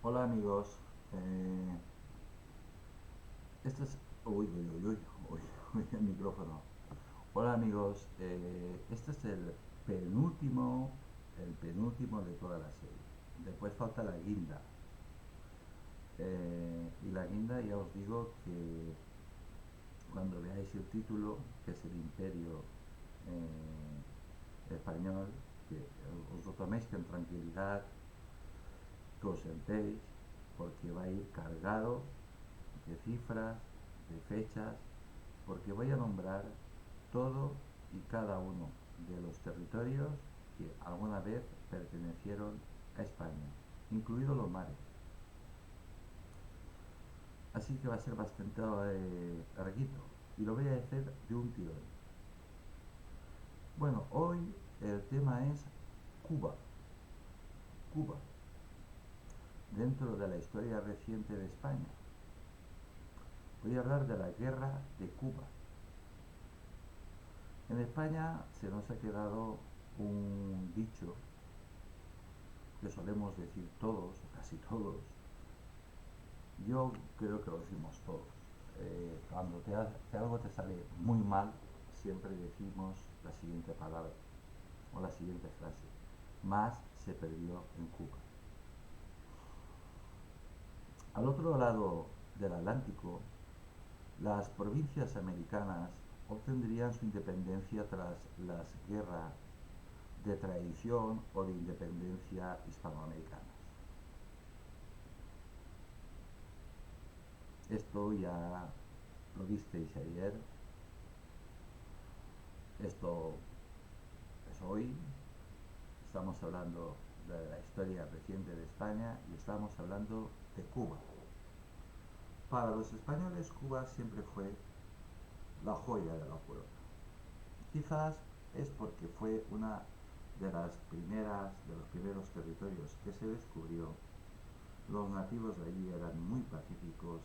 Hola amigos, eh, este es... Uy, uy, uy, uy, uy, uy, el micrófono. Hola amigos, este es el penúltimo de toda la serie. Después falta la guinda. Y la guinda ya os digo que cuando veáis el título, que es el Imperio Español, que os lo toméis con tranquilidad, que os sentéis, porque va a ir cargado de cifras, de fechas, porque voy a nombrar todo y cada uno de los territorios que alguna vez pertenecieron a España, incluidos los mares. Así que va a ser bastante larguito y lo voy a hacer de un tirón. Bueno, hoy el tema es Cuba. Cuba, dentro de la historia reciente de España. Voy a hablar de la guerra de Cuba. En España se nos ha quedado un dicho que solemos decir todos, o casi todos. Yo creo que lo decimos todos. Cuando algo te sale muy mal, siempre decimos la siguiente palabra o la siguiente frase. Más se perdió en Cuba. Al otro lado del Atlántico, las provincias americanas obtendrían su independencia tras las guerras de tradición o de independencia hispanoamericanas. Esto ya lo visteis ayer, esto es hoy, estamos hablando de la historia reciente de España y estamos hablando de Cuba. Para los españoles Cuba siempre fue la joya de la corona. Quizás es porque fue una de los primeros territorios que se descubrió. Los nativos de allí eran muy pacíficos,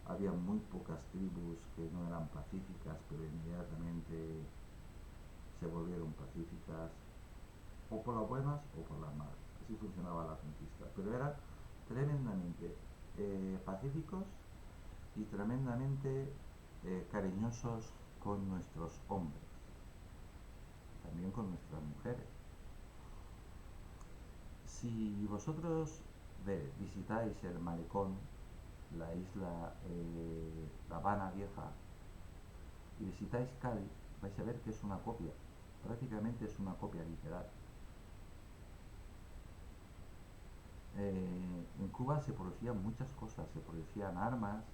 había muy pocas tribus que no eran pacíficas, pero inmediatamente se volvieron pacíficas, o por las buenas o por las malas. Así funcionaba la conquista. Pero eran tremendamente pacíficos y tremendamente cariñosos con nuestros hombres, también con nuestras mujeres. Si vosotros visitáis el malecón, la isla La Habana Vieja, y visitáis Cádiz, vais a ver que es una copia, prácticamente es una copia literal. En Cuba se producían muchas cosas, se producían armas,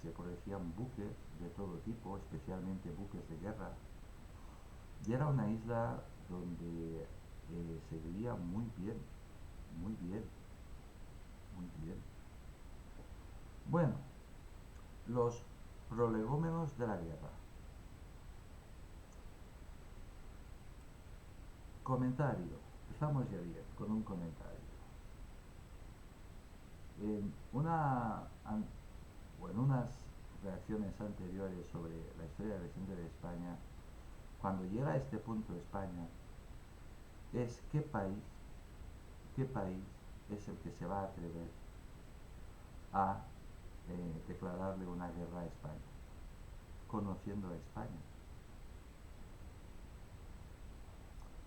se producían buques de todo tipo, especialmente buques de guerra, y era una isla donde se vivía muy bien, muy bien, muy bien. Bueno, los prolegómenos de la guerra. Comentario. Empezamos ya bien con un comentario. En, una, o en unas reacciones anteriores sobre la historia reciente de España, cuando llega a este punto España, es qué país es el que se va a atrever a declararle una guerra a España, conociendo a España.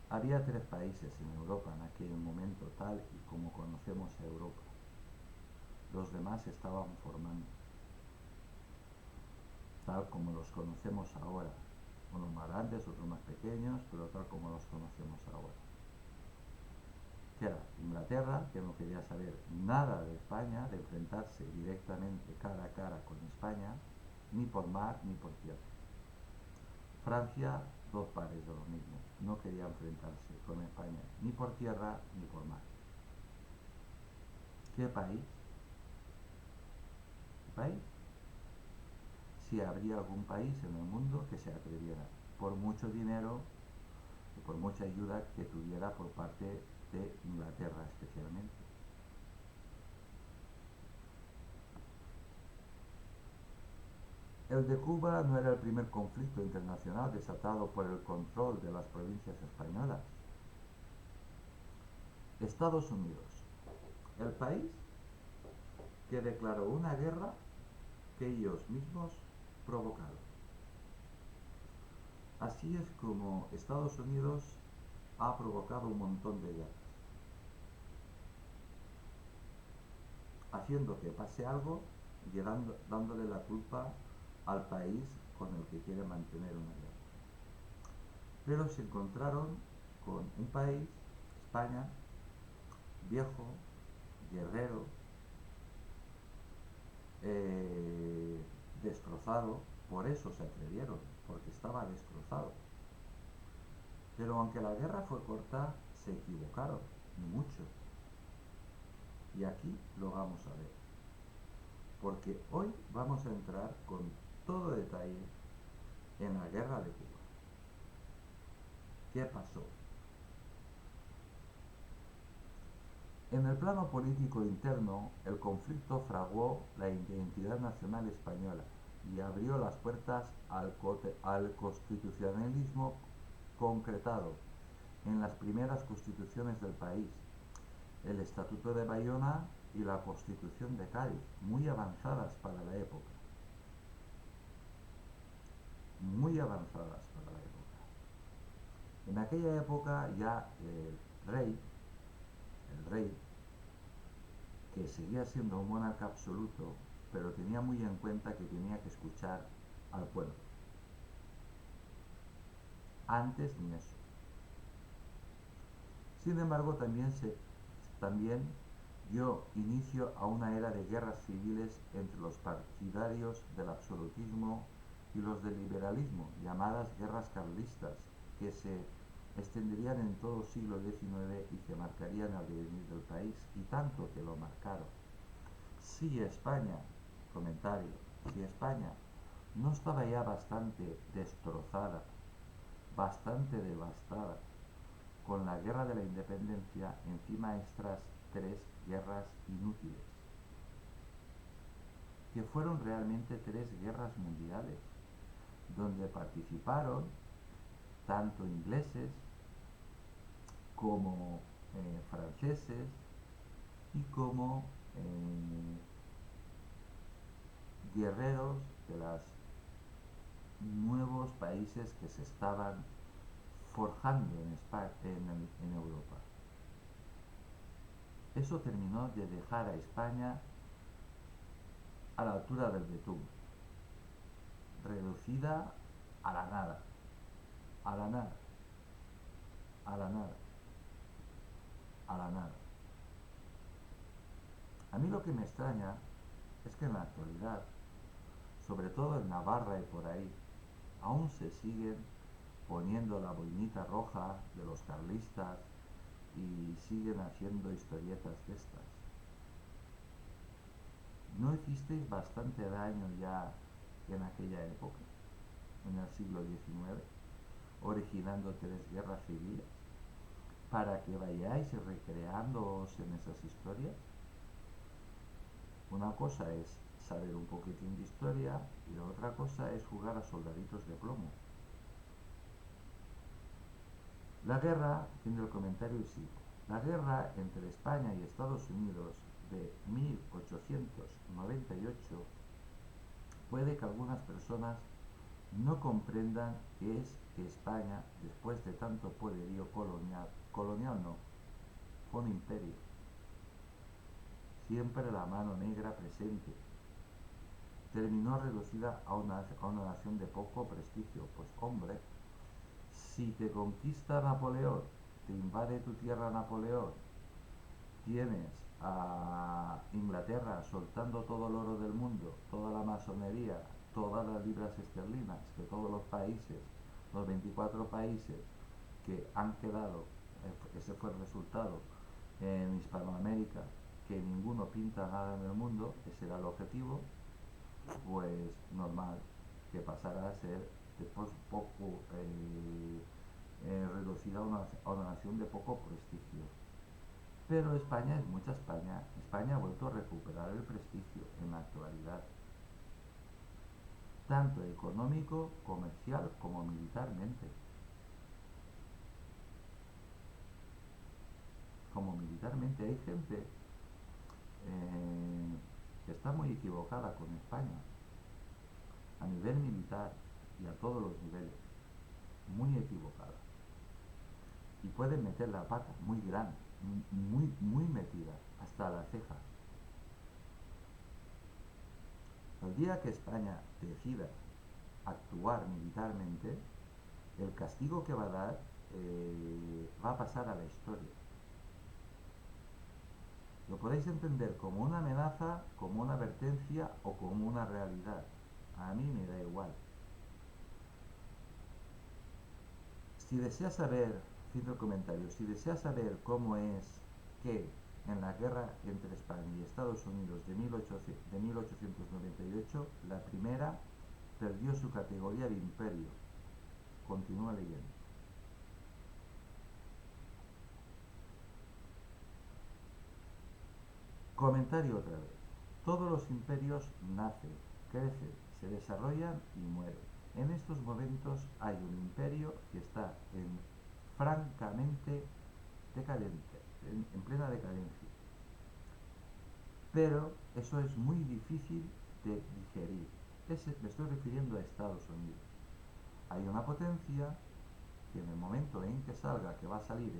Había tres países en Europa en aquel momento, tal y como conocemos a Europa. Los demás se estaban formando, tal como los conocemos ahora. Unos más grandes, otros más pequeños, pero tal como los conocemos ahora. Que era Inglaterra, que no quería saber nada de España, de enfrentarse directamente cara a cara con España, ni por mar ni por tierra. Francia, dos pares de lo mismo, no quería enfrentarse con España ni por tierra ni por mar. ¿Qué país? ¿Qué país? Si habría algún país en el mundo que se atreviera, por mucho dinero y por mucha ayuda que tuviera por parte de Inglaterra especialmente. El de Cuba no era el primer conflicto internacional desatado por el control de las provincias españolas. Estados Unidos. El país, que declaró una guerra que ellos mismos provocaron. Así es como Estados Unidos ha provocado un montón de guerras, haciendo que pase algo y dándole la culpa al país con el que quiere mantener una guerra. Pero se encontraron con un país, España, viejo, guerrero, destrozado, por eso se atrevieron, porque estaba destrozado. Pero aunque la guerra fue corta, se equivocaron, y mucho. Y aquí lo vamos a ver, porque hoy vamos a entrar con todo detalle en la guerra de Cuba. ¿Qué pasó? En el plano político interno, el conflicto fraguó la identidad nacional española y abrió las puertas al constitucionalismo concretado en las primeras constituciones del país, el Estatuto de Bayona y la Constitución de Cádiz, muy avanzadas para la época. Muy avanzadas para la época. En aquella época ya el rey, que seguía siendo un monarca absoluto, pero tenía muy en cuenta que tenía que escuchar al pueblo. Antes ni eso. Sin embargo, también dio inicio a una era de guerras civiles entre los partidarios del absolutismo y los del liberalismo, llamadas guerras carlistas, que se extenderían en todo el siglo XIX y que marcarían el devenir del país, y tanto que lo marcaron. Si España, comentario, si España no estaba ya bastante destrozada, bastante devastada, con la guerra de la independencia, encima estas tres guerras inútiles, que fueron realmente tres guerras mundiales, donde participaron tanto ingleses como franceses y como guerreros de los nuevos países que se estaban forjando en Europa. Eso terminó de dejar a España a la altura del betún, reducida a la nada, a la nada, a la nada, a la nada. A mí lo que me extraña es que en la actualidad, sobre todo en Navarra y por ahí, aún se siguen poniendo la boinita roja de los carlistas y siguen haciendo historietas de estas. ¿No hicisteis bastante daño ya en aquella época, en el siglo XIX, originando tres guerras civiles, para que vayáis recreándoos en esas historias? Una cosa es saber un poquitín de historia y la otra cosa es jugar a soldaditos de plomo. La guerra, fin del comentario y sigo. La guerra entre España y Estados Unidos de 1898 puede que algunas personas no comprendan que es que España, después de tanto poderío colonial no, fue un imperio, siempre la mano negra presente, terminó reducida a una nación de poco prestigio. Pues hombre, si te conquista Napoleón, te invade tu tierra Napoleón, tienes a Inglaterra soltando todo el oro del mundo, toda la masonería, todas las libras esterlinas, que todos los países, los 24 países que han quedado, ese fue el resultado en Hispanoamérica, que ninguno pinta nada en el mundo, ese era el objetivo, pues normal que pasara a ser después poco reducida a una nación de poco prestigio. Pero España es mucha España. España ha vuelto a recuperar el prestigio en la actualidad, tanto económico, comercial como militarmente. Como militarmente hay gente está muy equivocada con España, a nivel militar y a todos los niveles, muy equivocada. Y puede meter la pata muy grande, muy metida, hasta la ceja. El día que España decida actuar militarmente, el castigo que va a dar va a pasar a la historia. Lo podéis entender como una amenaza, como una advertencia o como una realidad. A mí me da igual. Si deseas saber, fin del comentario, si deseas saber cómo es que en la guerra entre España y Estados Unidos de 1898, la primera perdió su categoría de imperio. Continúa leyendo. Comentario otra vez. Todos los imperios nacen, crecen, se desarrollan y mueren. En estos momentos hay un imperio que está francamente decadente, en plena decadencia. Pero eso es muy difícil de digerir. Me estoy refiriendo a Estados Unidos. Hay una potencia que en el momento en que salga, que va a salir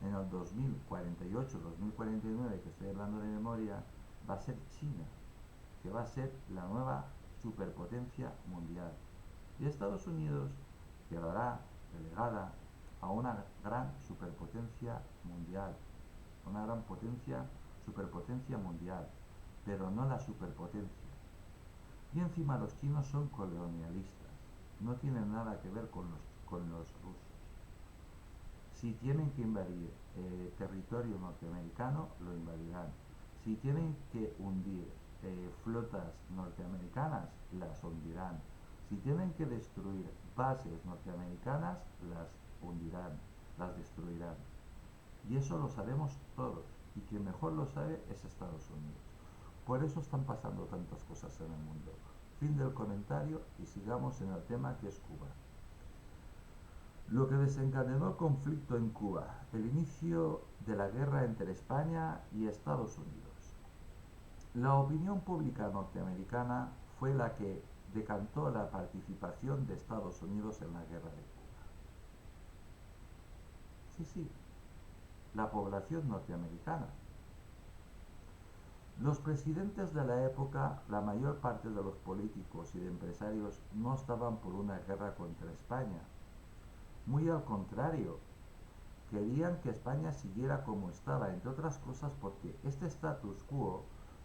en el 2048, 2049, que estoy hablando de memoria, va a ser China, que va a ser la nueva superpotencia mundial. Y Estados Unidos quedará relegada a una gran superpotencia mundial, una gran superpotencia mundial, pero no la superpotencia. Y encima los chinos son colonialistas, no tienen nada que ver con los rusos. Si tienen que invadir territorio norteamericano, lo invadirán. Si tienen que hundir flotas norteamericanas, las hundirán. Si tienen que destruir bases norteamericanas, las hundirán, las destruirán. Y eso lo sabemos todos. Y quien mejor lo sabe es Estados Unidos. Por eso están pasando tantas cosas en el mundo. Fin del comentario y sigamos en el tema que es Cuba. Lo que desencadenó el conflicto en Cuba, el inicio de la guerra entre España y Estados Unidos. La opinión pública norteamericana fue la que decantó la participación de Estados Unidos en la guerra de Cuba. Sí, sí, la población norteamericana. Los presidentes de la época, la mayor parte de los políticos y de empresarios no estaban por una guerra contra España. Muy al contrario, querían que España siguiera como estaba, entre otras cosas porque este status quo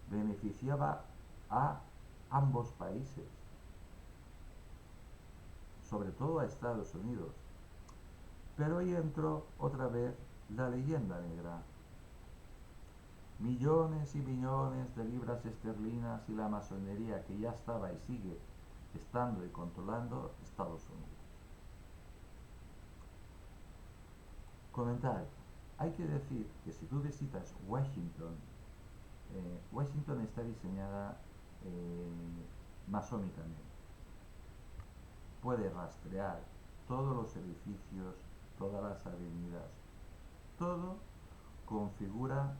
beneficiaba a ambos países, sobre todo a Estados Unidos. Pero ahí entró otra vez la leyenda negra. Millones y millones de libras esterlinas y la masonería que ya estaba y sigue estando y controlando Estados Unidos. Comentario. Hay que decir que si tú visitas Washington, Washington está diseñada masónicamente. Puede rastrear todos los edificios, todas las avenidas, todo configura,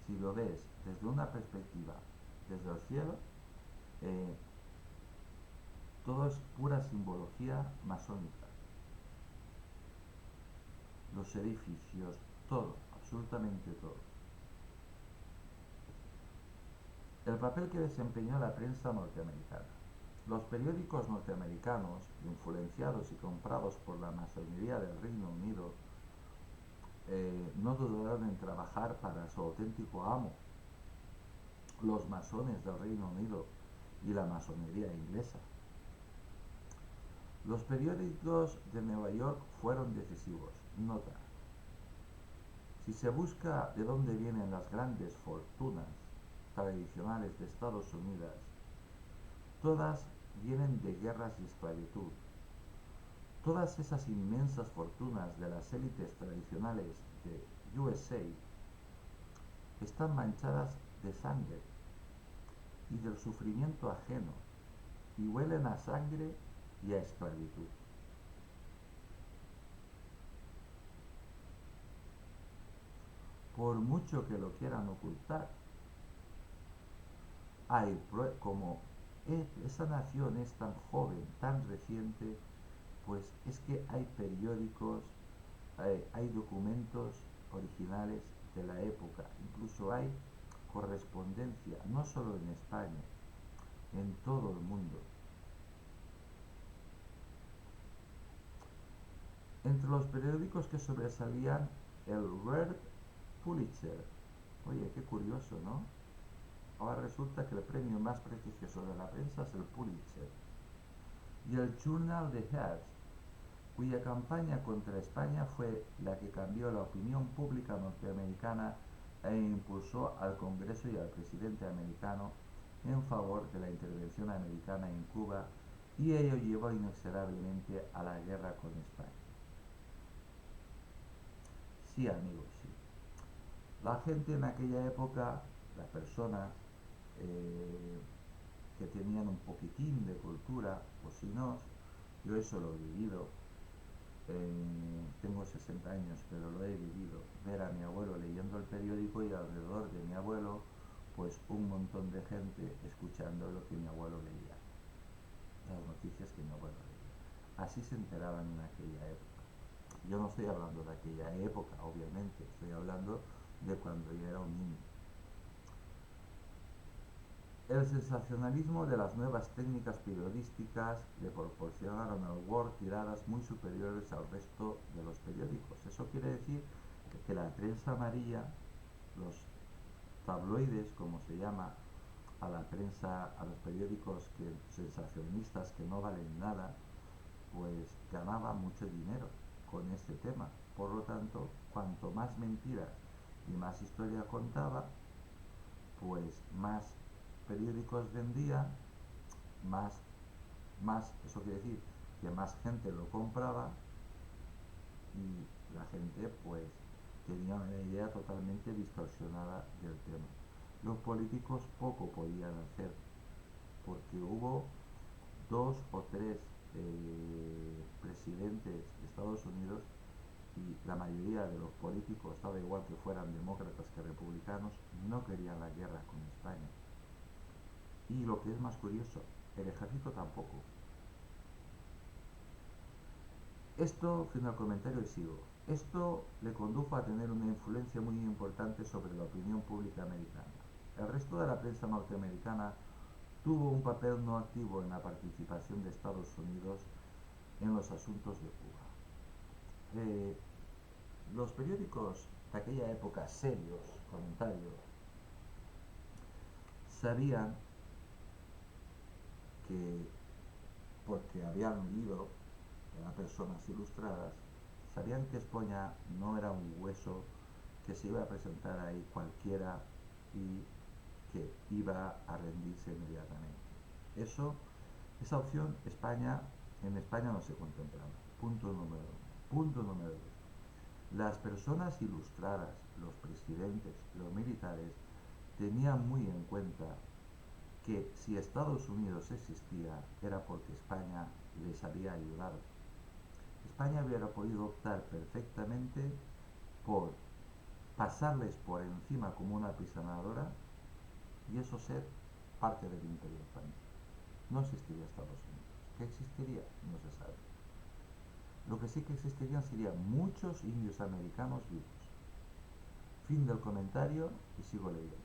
si lo ves desde una perspectiva, desde el cielo, eh, todo es pura simbología masónica. Los edificios, todo, absolutamente todo. El papel que desempeñó la prensa norteamericana. Los periódicos norteamericanos, influenciados y comprados por la masonería del Reino Unido, no dudaron en trabajar para su auténtico amo, los masones del Reino Unido y la masonería inglesa. Los periódicos de Nueva York fueron decisivos. Nota. Si se busca de dónde vienen las grandes fortunas tradicionales de Estados Unidos, todas vienen de guerras y esclavitud. Todas esas inmensas fortunas de las élites tradicionales de USA están manchadas de sangre y del sufrimiento ajeno y huelen a sangre y a esclavitud. Por mucho que lo quieran ocultar, como esa nación es tan joven, tan reciente, pues es que hay periódicos, hay documentos originales de la época, incluso hay correspondencia, no solo en España, en todo el mundo. Entre los periódicos que sobresalían el Red Pulitzer. Oye, qué curioso, ¿no? Ahora resulta que el premio más prestigioso de la prensa es el Pulitzer. Y el Journal de Hearst, cuya campaña contra España fue la que cambió la opinión pública norteamericana e impulsó al Congreso y al presidente americano en favor de la intervención americana en Cuba, y ello llevó inexorablemente a la guerra con España. Sí, amigos, sí. La gente en aquella época, las personas eh, que tenían un poquitín de cultura, o si no, yo eso lo he vivido, tengo 60 años, pero lo he vivido, ver a mi abuelo leyendo el periódico y alrededor de mi abuelo, pues un montón de gente escuchando lo que mi abuelo leía, las noticias que mi abuelo leía. Así se enteraban en aquella época. Yo no estoy hablando de aquella época, obviamente, estoy hablando de cuando yo era un niño. El sensacionalismo de las nuevas técnicas periodísticas le proporcionaron al Word tiradas muy superiores al resto de los periódicos. Eso quiere decir que la prensa amarilla, los tabloides, como se llama a la prensa, a los periódicos sensacionalistas que no valen nada, pues ganaba mucho dinero con este tema. Por lo tanto, cuanto más mentiras y más historia contaba, pues más periódicos vendía, más, eso quiere decir que más gente lo compraba y la gente pues tenía una idea totalmente distorsionada del tema. Los políticos poco podían hacer porque hubo dos o tres presidentes de Estados Unidos y la mayoría de los políticos, daba igual que fueran demócratas que republicanos, no querían la guerra con España. Y lo que es más curioso, el ejército tampoco. Esto, fin del comentario y sigo. Esto le condujo a tener una influencia muy importante sobre la opinión pública americana. El resto de la prensa norteamericana tuvo un papel no activo en la participación de Estados Unidos en los asuntos de Cuba. Los periódicos de aquella época, serios, comentarios, sabían que, porque habían leído a personas ilustradas, sabían que España no era un hueso que se iba a presentar ahí cualquiera y que iba a rendirse inmediatamente. Esa opción en España no se contemplaba. Punto número uno. Punto número dos. Las personas ilustradas, los presidentes, los militares, tenían muy en cuenta que si Estados Unidos existía era porque España les había ayudado. España hubiera podido optar perfectamente por pasarles por encima como una apisonadora y eso ser parte del imperio español. No existiría Estados Unidos. ¿Qué existiría? No se sabe. Lo que sí que existirían serían muchos indios americanos vivos. Fin del comentario y sigo leyendo.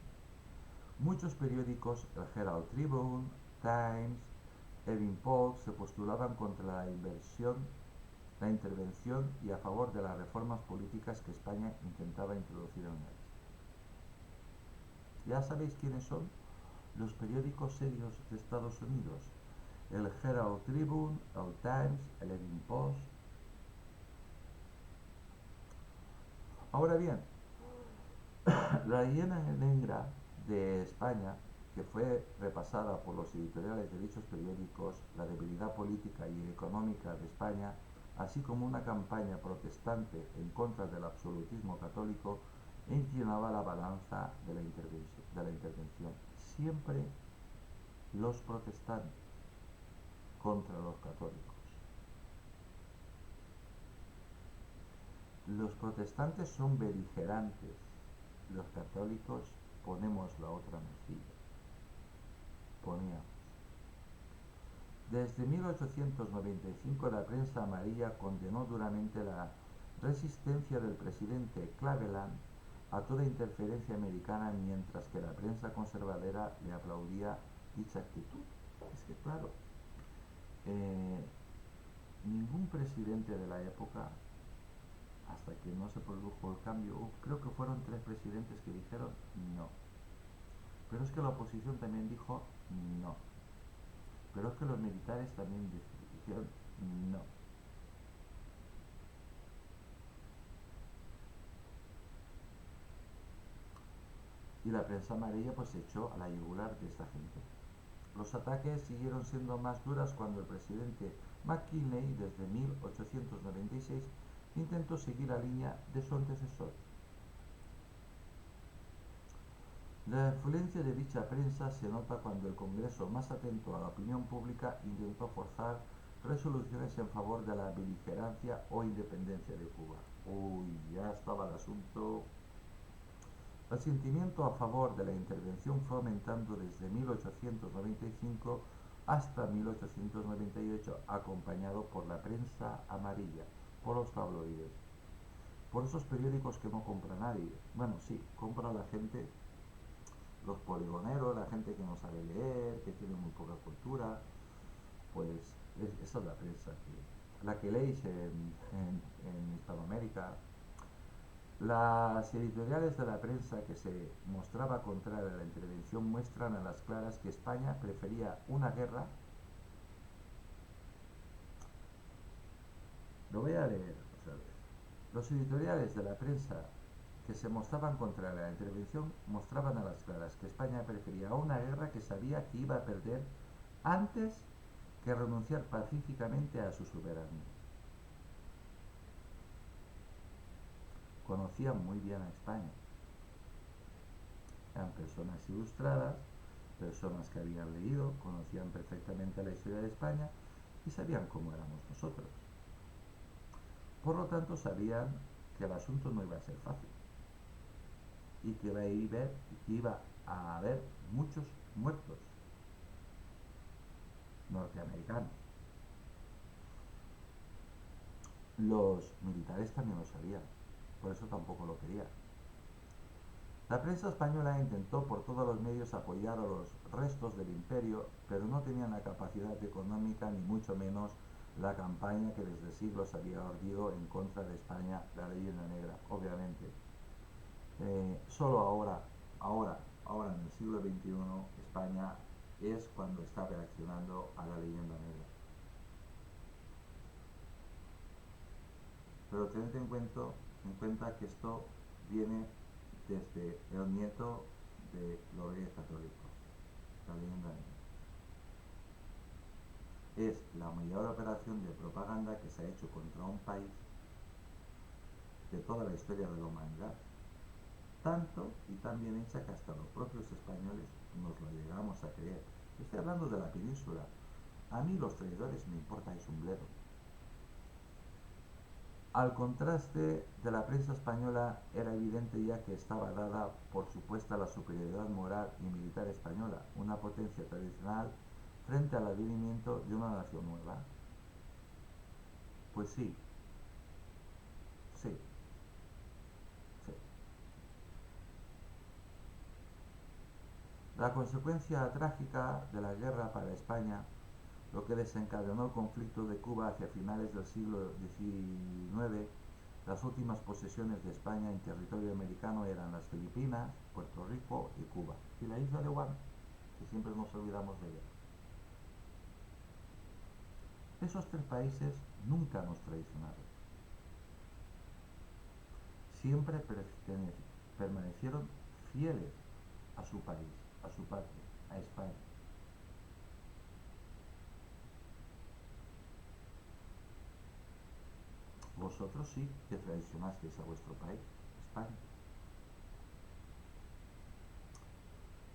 Muchos periódicos, el Herald Tribune, Times, Evening Post, se postulaban contra la intervención y a favor de las reformas políticas que España intentaba introducir en el este. Ya sabéis quiénes son los periódicos serios de Estados Unidos: el Herald Tribune, el Times, el Evening Post. Ahora bien, la leyenda negra de España, que fue repasada por los editoriales de dichos periódicos, la debilidad política y económica de España, así como una campaña protestante en contra del absolutismo católico, inclinaba la balanza de la intervención. Siempre los protestantes contra los católicos. Los protestantes son beligerantes, los católicos ponemos la otra mejilla. exponíamos. Desde 1895 la prensa amarilla condenó duramente la resistencia del presidente Cleveland a toda interferencia americana, mientras que la prensa conservadora le aplaudía dicha actitud. Es que claro, eh, ningún presidente de la época, hasta que no se produjo el cambio, creo que fueron 3 presidentes que dijeron no. Pero es que la oposición también dijo no. Pero es que los militares también dijeron no. Y la prensa amarilla pues se echó a la yugular de esta gente. Los ataques siguieron siendo más duras cuando el presidente McKinley, desde 1896, intentó seguir la línea de su antecesor. La influencia de dicha prensa se nota cuando el Congreso, más atento a la opinión pública, intentó forzar resoluciones en favor de la beligerancia o independencia de Cuba. Uy, ya estaba el asunto. El sentimiento a favor de la intervención fue aumentando desde 1895 hasta 1898, acompañado por la prensa amarilla, por los tabloides, por esos periódicos que no compra nadie. Bueno, sí, compra la gente, los poligoneros, la gente que no sabe leer, que tiene muy poca cultura. Pues esa es la prensa, la que leéis en Hispanoamérica. Las editoriales de la prensa que se mostraba contraria a la intervención muestran a las claras que España prefería una guerra. Lo voy a leer otra vez. Los editoriales de la prensa que se mostraban contra la intervención mostraban a las claras que España prefería una guerra que sabía que iba a perder antes que renunciar pacíficamente a su soberanía. Conocían muy bien a España. Eran personas ilustradas, personas que habían leído, conocían perfectamente la historia de España y sabían cómo éramos nosotros. Por lo tanto, sabían que el asunto no iba a ser fácil y que iba a haber muchos muertos norteamericanos. Los militares también lo sabían, por eso tampoco lo querían. La prensa española intentó por todos los medios apoyar a los restos del imperio, pero no tenían la capacidad económica ni mucho menos la campaña que desde siglos había urdido en contra de España, la leyenda negra, obviamente. Solo ahora en el siglo XXI, España es cuando está reaccionando a la leyenda negra. Pero tened en cuenta que esto viene desde el nieto de los reyes católicos, la leyenda negra. Es la mayor operación de propaganda que se ha hecho contra un país de toda la historia de la humanidad. Tanto y tan bien hecha que hasta los propios españoles nos lo llegamos a creer. Estoy hablando de la península. A mí los traidores me importa es un bledo. Al contraste de la prensa española era evidente ya que estaba dada por supuesta la superioridad moral y militar española, una potencia tradicional frente al advenimiento de una nación nueva. Pues sí, sí, sí. La consecuencia trágica de la guerra para España, lo que desencadenó el conflicto de Cuba hacia finales del siglo XIX. Las últimas posesiones de España en territorio americano eran las Filipinas, Puerto Rico y Cuba. Y la isla de Guam, que siempre nos olvidamos de ella. Esos 3 países nunca nos traicionaron. Siempre permanecieron fieles a su país, a su patria, a España. Vosotros sí que traicionasteis a vuestro país, España.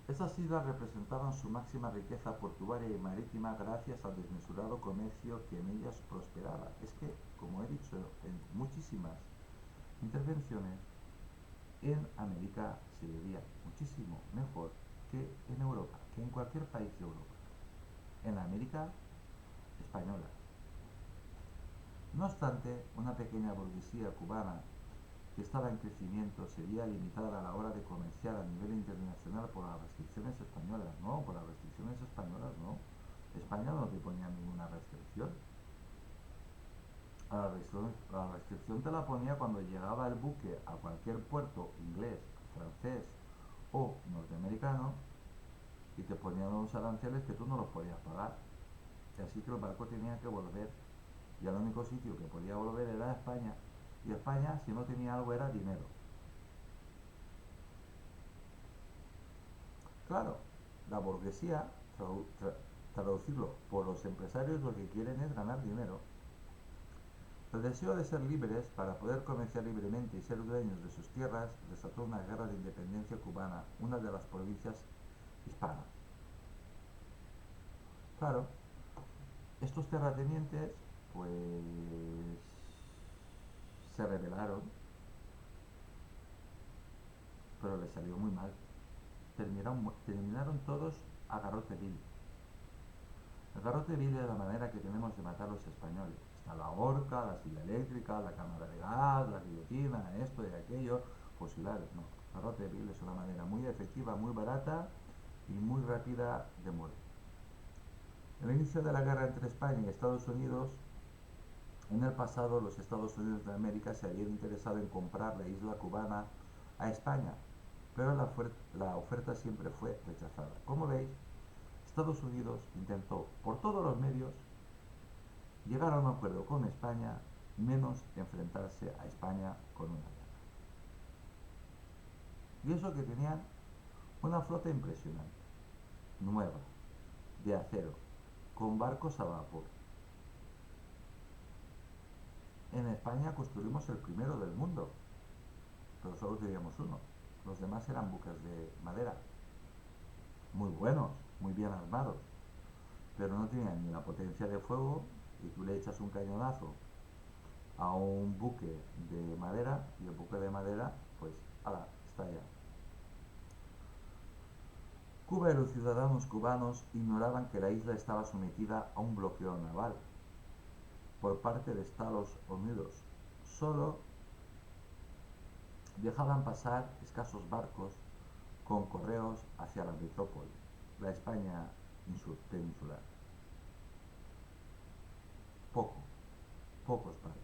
Estas islas representaban su máxima riqueza portuaria y marítima gracias al desmesurado comercio que en ellas prosperaba. Es que, como he dicho en muchísimas intervenciones, en América se vivía muchísimo mejor que en Europa, que en cualquier país de Europa. En la América española. No obstante, una pequeña burguesía cubana que estaba en crecimiento se veía limitada a la hora de comerciar a nivel internacional por las restricciones españolas. No, por las restricciones españolas no. España no te ponía ninguna restricción. La restricción te la ponía cuando llegaba el buque a cualquier puerto inglés, francés o norteamericano y te ponían unos aranceles que tú no los podías pagar. Y así que el barco tenía que volver y el único sitio que podía volver era España. Y España, si no tenía algo, era dinero. Claro, la burguesía, traducirlo por los empresarios, lo que quieren es ganar dinero. El deseo de ser libres para poder comerciar libremente y ser dueños de sus tierras desató una guerra de independencia cubana, una de las provincias hispanas. Claro, estos terratenientes pues se rebelaron, pero les salió muy mal. Terminaron todos a garrote vil. El garrote vil es la manera que tenemos de matar a los españoles. Está la horca, la silla eléctrica, la cámara de gas, la guillotina, esto y aquello, fusilar. No, garrote vil es una manera muy efectiva, muy barata y muy rápida de morir. El inicio de la guerra entre España y Estados Unidos, en el pasado los Estados Unidos de América se habían interesado en comprar la isla cubana a España, pero la oferta siempre fue rechazada. Como veis, Estados Unidos intentó por todos los medios llegar a un acuerdo con España, menos enfrentarse a España con una guerra. Y eso que tenían una flota impresionante, nueva, de acero, con barcos a vapor. En España construimos el primero del mundo, pero solo teníamos uno. Los demás eran buques de madera, muy buenos, muy bien armados, pero no tenían ni la potencia de fuego y tú le echas un cañonazo a un buque de madera y el buque de madera, pues, ala, estalla. Cuba y los ciudadanos cubanos ignoraban que la isla estaba sometida a un bloqueo naval por parte de Estados Unidos. Solo dejaban pasar escasos barcos con correos hacia la metrópoli, la España peninsular. Poco, pocos barcos.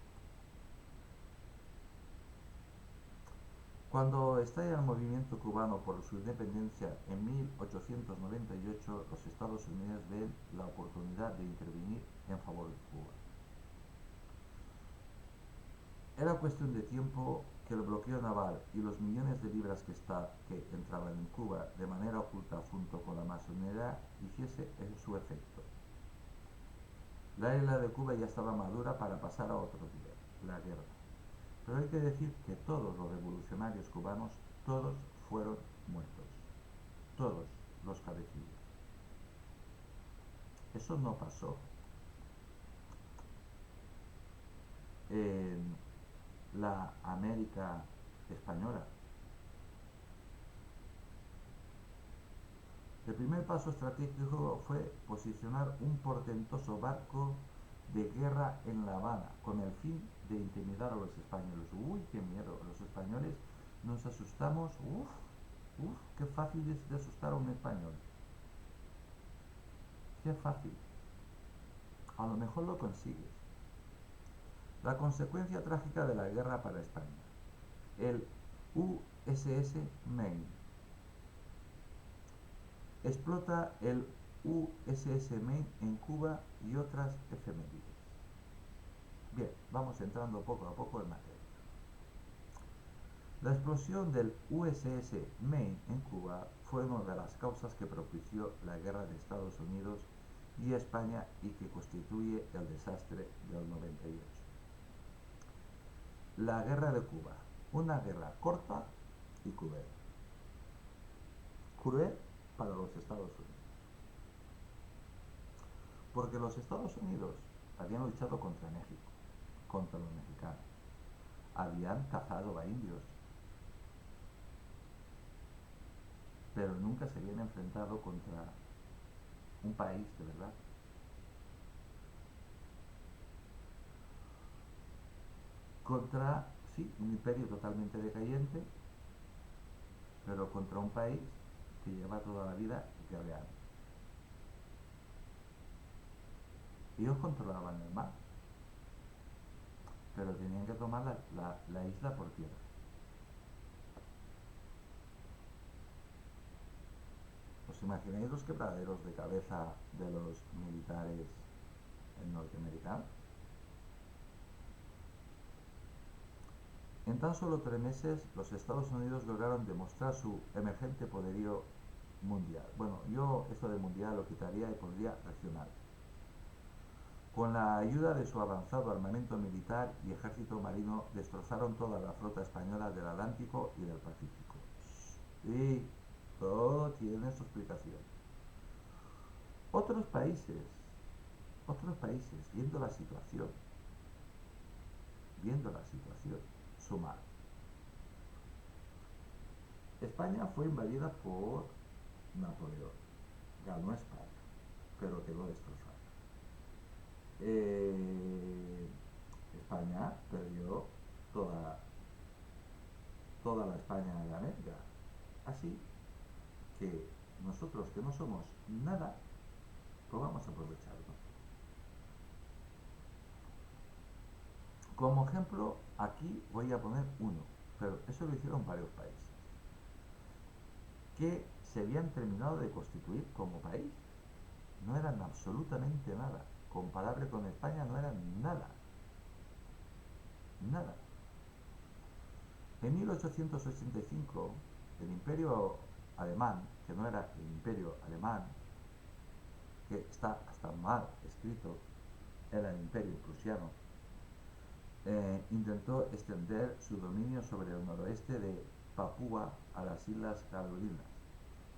Cuando estalla el movimiento cubano por su independencia en 1898, los Estados Unidos ven la oportunidad de intervenir en favor de Cuba. Era cuestión de tiempo que el bloqueo naval y los millones de libras que entraban en Cuba de manera oculta junto con la masonería hiciese su efecto. La isla de Cuba ya estaba madura para pasar a otro nivel, la guerra. Pero hay que decir que todos los revolucionarios cubanos, todos fueron muertos. Todos los cabecillas. Eso no pasó en la América española. El primer paso estratégico fue posicionar un portentoso barco de guerra en La Habana con el fin de intimidar a los españoles. Uy, qué miedo, los españoles nos asustamos. Qué fácil es de asustar a un español. Qué fácil. A lo mejor lo consigues. La consecuencia trágica de la guerra para España. El USS Maine. Explota el USS Maine en Cuba y otras efemérides. Bien, vamos entrando poco a poco en materia. La explosión del USS Maine en Cuba fue una de las causas que propició la guerra de Estados Unidos y España y que constituye el desastre del 98. La guerra de Cuba, una guerra corta y cruel. Cruel para los Estados Unidos. Porque los Estados Unidos habían luchado contra México, contra los mexicanos. Habían cazado a indios. pero nunca se habían enfrentado contra un país de verdad. Contra, sí, un imperio totalmente decayente, pero contra un país que lleva toda la vida guerreando. Ellos controlaban el mar, pero tenían que tomar la isla por tierra. ¿Os imagináis los quebraderos de cabeza de los militares norteamericanos? En tan solo 3 meses, los Estados Unidos lograron demostrar su emergente poderío mundial. Bueno, yo esto de mundial lo quitaría y pondría regional. Con la ayuda de su avanzado armamento militar y ejército marino, destrozaron toda la flota española del Atlántico y del Pacífico. Y todo tiene su explicación. Otros países, otros países, viendo la situación, sumar. España fue invadida por Napoleón. Ganó España, pero quedó destrozada. Eh, España perdió toda, toda la España de América. Así que nosotros que no somos nada, pues vamos a aprovecharlo. Como ejemplo, aquí voy a poner uno, pero eso lo hicieron varios países, que se habían terminado de constituir como país. No eran absolutamente nada. Comparable con España no eran nada. Nada. En 1885, el imperio alemán, que no era el imperio alemán, que está hasta mal escrito, era el imperio prusiano, intentó extender su dominio sobre el noroeste de Papúa a las Islas Carolinas,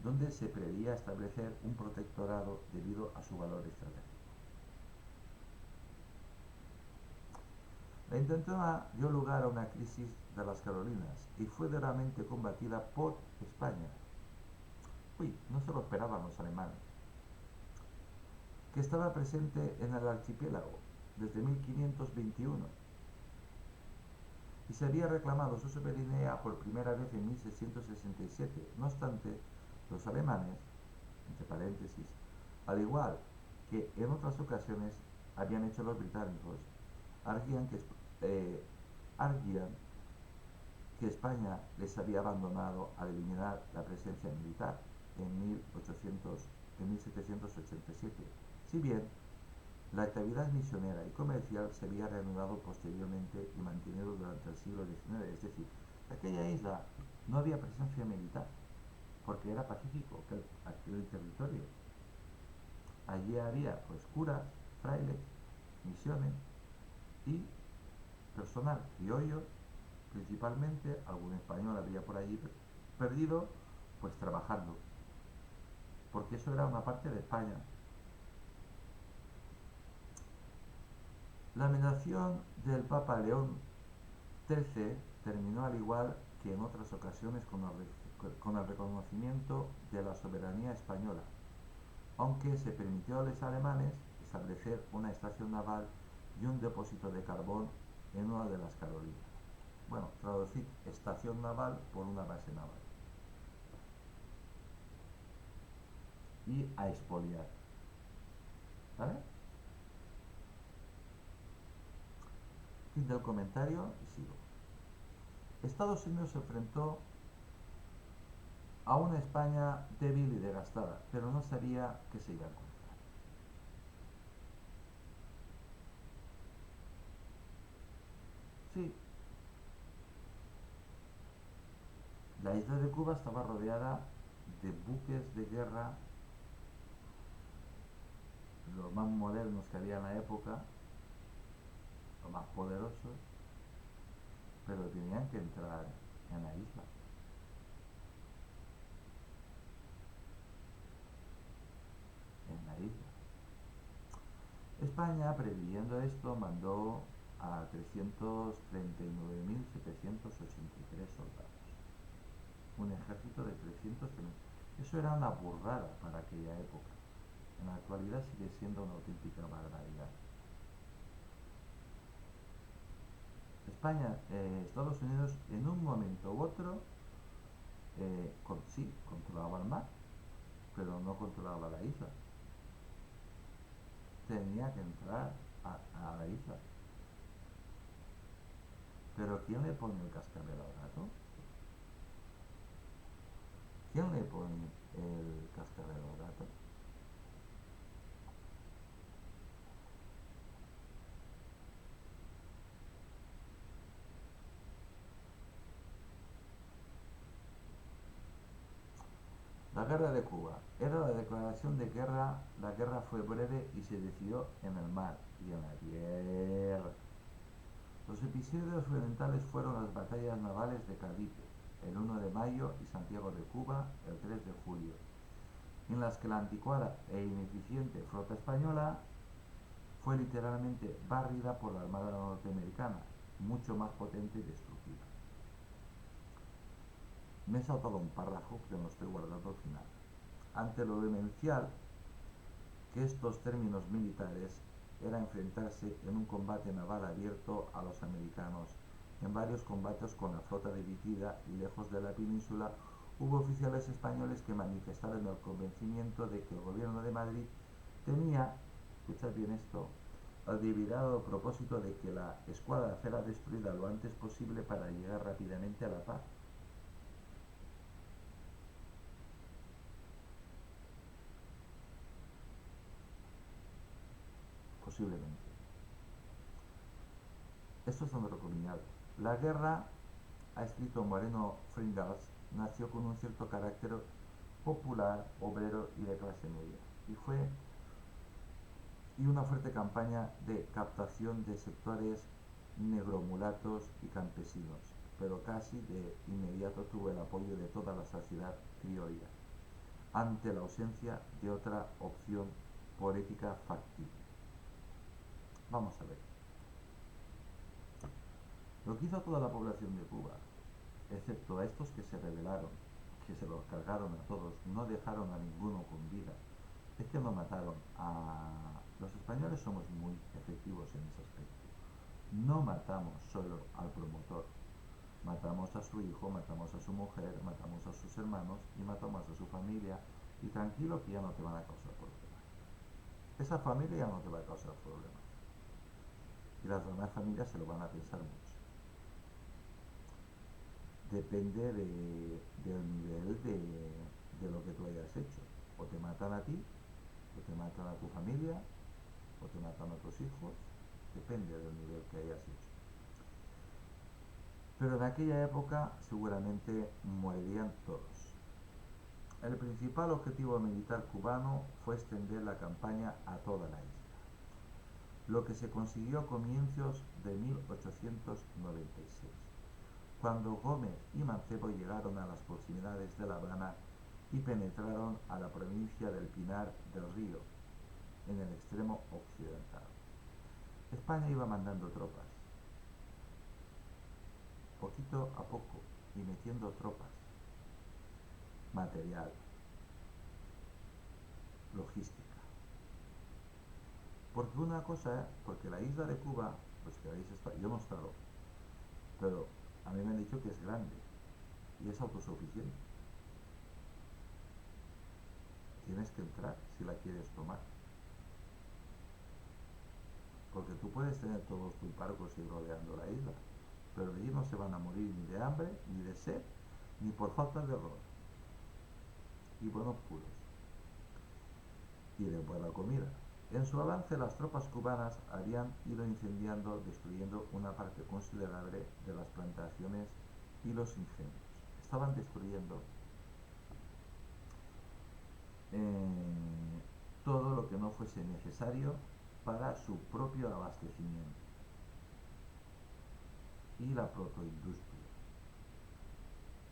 donde se preveía establecer un protectorado debido a su valor estratégico. La intentona dio lugar a una crisis de las Carolinas y fue duramente combatida por España. Uy, no se lo esperaban los alemanes, que estaba presente en el archipiélago desde 1521 y se había reclamado su soberanía por primera vez en 1667. No obstante, los alemanes, entre paréntesis, al igual que en otras ocasiones habían hecho los británicos, arguían que, eh, arguían que España les había abandonado al eliminar la presencia militar en 1787, si bien la actividad misionera y comercial se había reanudado posteriormente y mantenido durante el siglo XIX. Es decir, en aquella isla no había presencia militar porque era pacífico aquel territorio. Allí había pues curas, frailes, misiones y personal criollo, principalmente algún español había por allí perdido, pues trabajando, porque eso era una parte de España. La amenación del Papa León XIII terminó al igual que en otras ocasiones con el reconocimiento de la soberanía española, aunque se permitió a los alemanes establecer una estación naval y un depósito de carbón en una de las Carolinas. Bueno, traducir estación naval por una base naval. Y a expoliar. ¿Vale? Fin del comentario y sigo. Estados Unidos se enfrentó a una España débil y desgastada, pero no sabía qué se iba a encontrar. Sí, la isla de Cuba estaba rodeada de buques de guerra, los más modernos que había en la época, los más poderosos, pero tenían que entrar en la isla. En la isla. España, previendo esto, mandó a 339.783 soldados. Un ejército de 330. Eso era una burrada para aquella época. En la actualidad sigue siendo una auténtica barbaridad. España, Estados Unidos, en un momento u otro, sí, controlaba el mar, pero no controlaba la isla. Tenía que entrar a la isla. Pero ¿quién le pone el cascabel al gato? ¿Quién le pone el cascabel al gato? La guerra de Cuba. Era la declaración de guerra. La guerra fue breve y se decidió en el mar y en la tierra. Los episodios fundamentales fueron las batallas navales de Cavite, el 1 de mayo, y Santiago de Cuba, el 3 de julio, en las que la anticuada e ineficiente flota española fue literalmente barrida por la Armada norteamericana, mucho más potente y destructiva. Me he saltado un párrafo que no estoy guardando al final. Ante lo demencial que estos términos militares era enfrentarse en un combate naval abierto a los americanos. En varios combates con la flota dividida y lejos de la península, hubo oficiales españoles que manifestaron el convencimiento de que el gobierno de Madrid tenía, escuchad bien esto, el deliberado propósito de que la escuadra fuera destruida lo antes posible para llegar rápidamente a la paz. Posiblemente. Esto es donde lo combinado. La guerra, ha escrito Moreno Fringals, nació con un cierto carácter popular, obrero y de clase media, y fue una fuerte campaña de captación de sectores negromulatos y campesinos, pero casi de inmediato tuvo el apoyo de toda la sociedad criolla, ante la ausencia de otra opción política factible. Vamos a ver. Lo que hizo toda la población de Cuba, excepto a estos que se rebelaron, que se los cargaron a todos, no dejaron a ninguno con vida, es que no mataron a... Los españoles somos muy efectivos en ese aspecto. No matamos solo al promotor, matamos a su hijo, matamos a su mujer, matamos a sus hermanos y matamos a su familia, y tranquilo que ya no te van a causar problemas. Esa familia ya no te va a causar problemas. Y las demás familias se lo van a pensar mucho. Depende del nivel de lo que tú hayas hecho. O te matan a ti, o te matan a tu familia, o te matan a tus hijos. Depende del nivel que hayas hecho. Pero en aquella época seguramente morirían todos. El principal objetivo militar cubano fue extender la campaña a toda la isla, lo que se consiguió a comienzos de 1896, cuando Gómez y Mancebo llegaron a las proximidades de La Habana y penetraron a la provincia del Pinar del Río, en el extremo occidental. España iba mandando tropas, poquito a poco, y metiendo tropas, material, logística. Porque una cosa, porque la isla de Cuba, los que habéis estado, yo no he estado, pero a mí me han dicho que es grande y es autosuficiente. Tienes que entrar si la quieres tomar. Porque tú puedes tener todos tus barcos y rodeando la isla, pero allí no se van a morir ni de hambre, ni de sed, ni por falta de arroz y buenos puros, y de buena comida. En su avance, las tropas cubanas habían ido incendiando, destruyendo una parte considerable de las plantaciones y los ingenios. Estaban destruyendo todo lo que no fuese necesario para su propio abastecimiento y la protoindustria,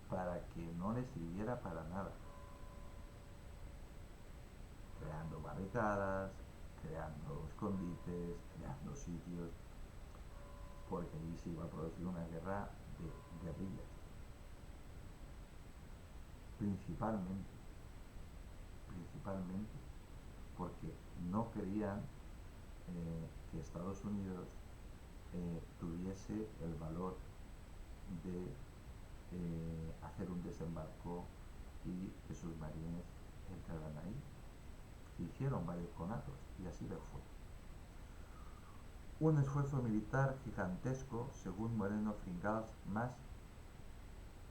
para que no les sirviera para nada, creando barricadas, creando escondites, creando sitios, porque allí se iba a producir una guerra de guerrillas, principalmente. principalmente porque no querían que Estados Unidos tuviese el valor de hacer un desembarco y que sus marines entraran ahí. Hicieron varios conatos y así lo fue. Un esfuerzo militar gigantesco, según Moreno Fringals, más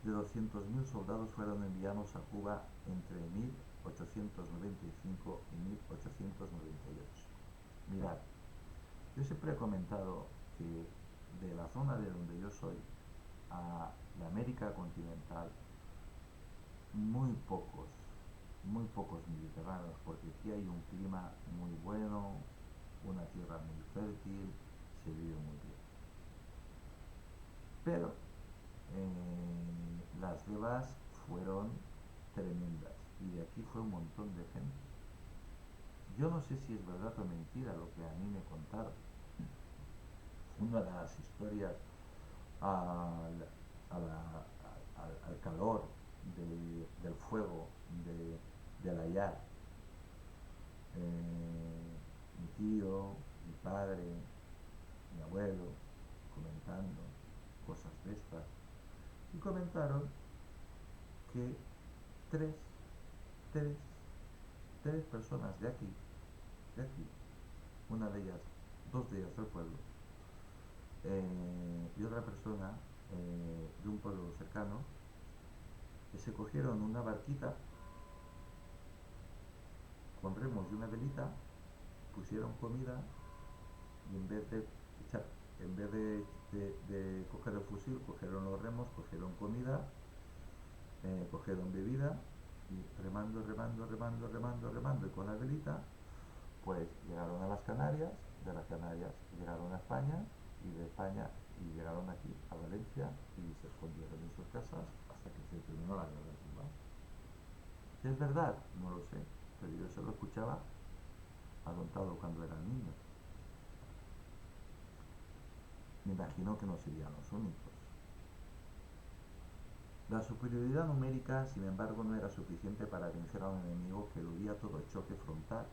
de 200.000 soldados fueron enviados a Cuba entre 1895 y 1898. Mirad, yo siempre he comentado que de la zona de donde yo soy a la América continental, muy pocos mediterráneos, porque aquí hay un clima muy bueno, una tierra muy fértil, se vive muy bien. Pero las guerras fueron tremendas y de aquí fue un montón de gente. Yo no sé si es verdad o mentira lo que a mí me contaron. Una de las historias al, al calor del fuego del hayar. Mi tío, mi padre, mi abuelo, comentando cosas de estas. Y comentaron que tres, tres, tres personas de aquí, una de ellas, dos de ellas del pueblo, y otra persona de un pueblo cercano, que se cogieron una barquita con remos y una velita, pusieron comida y en vez de echar, en vez de coger el fusil, cogieron los remos, cogieron comida, cogieron bebida y remando, remando, remando, remando, remando y con la velita, pues llegaron a las Canarias, de las Canarias llegaron a España y de España y llegaron aquí a Valencia y se escondieron en sus casas hasta que se terminó la guerra de Cuba. Si es verdad, no lo sé, pero yo se lo escuchaba contado cuando eran niños. Me imagino que no serían los únicos. La superioridad numérica, sin embargo, no era suficiente para vencer a un enemigo que eludía todo choque frontal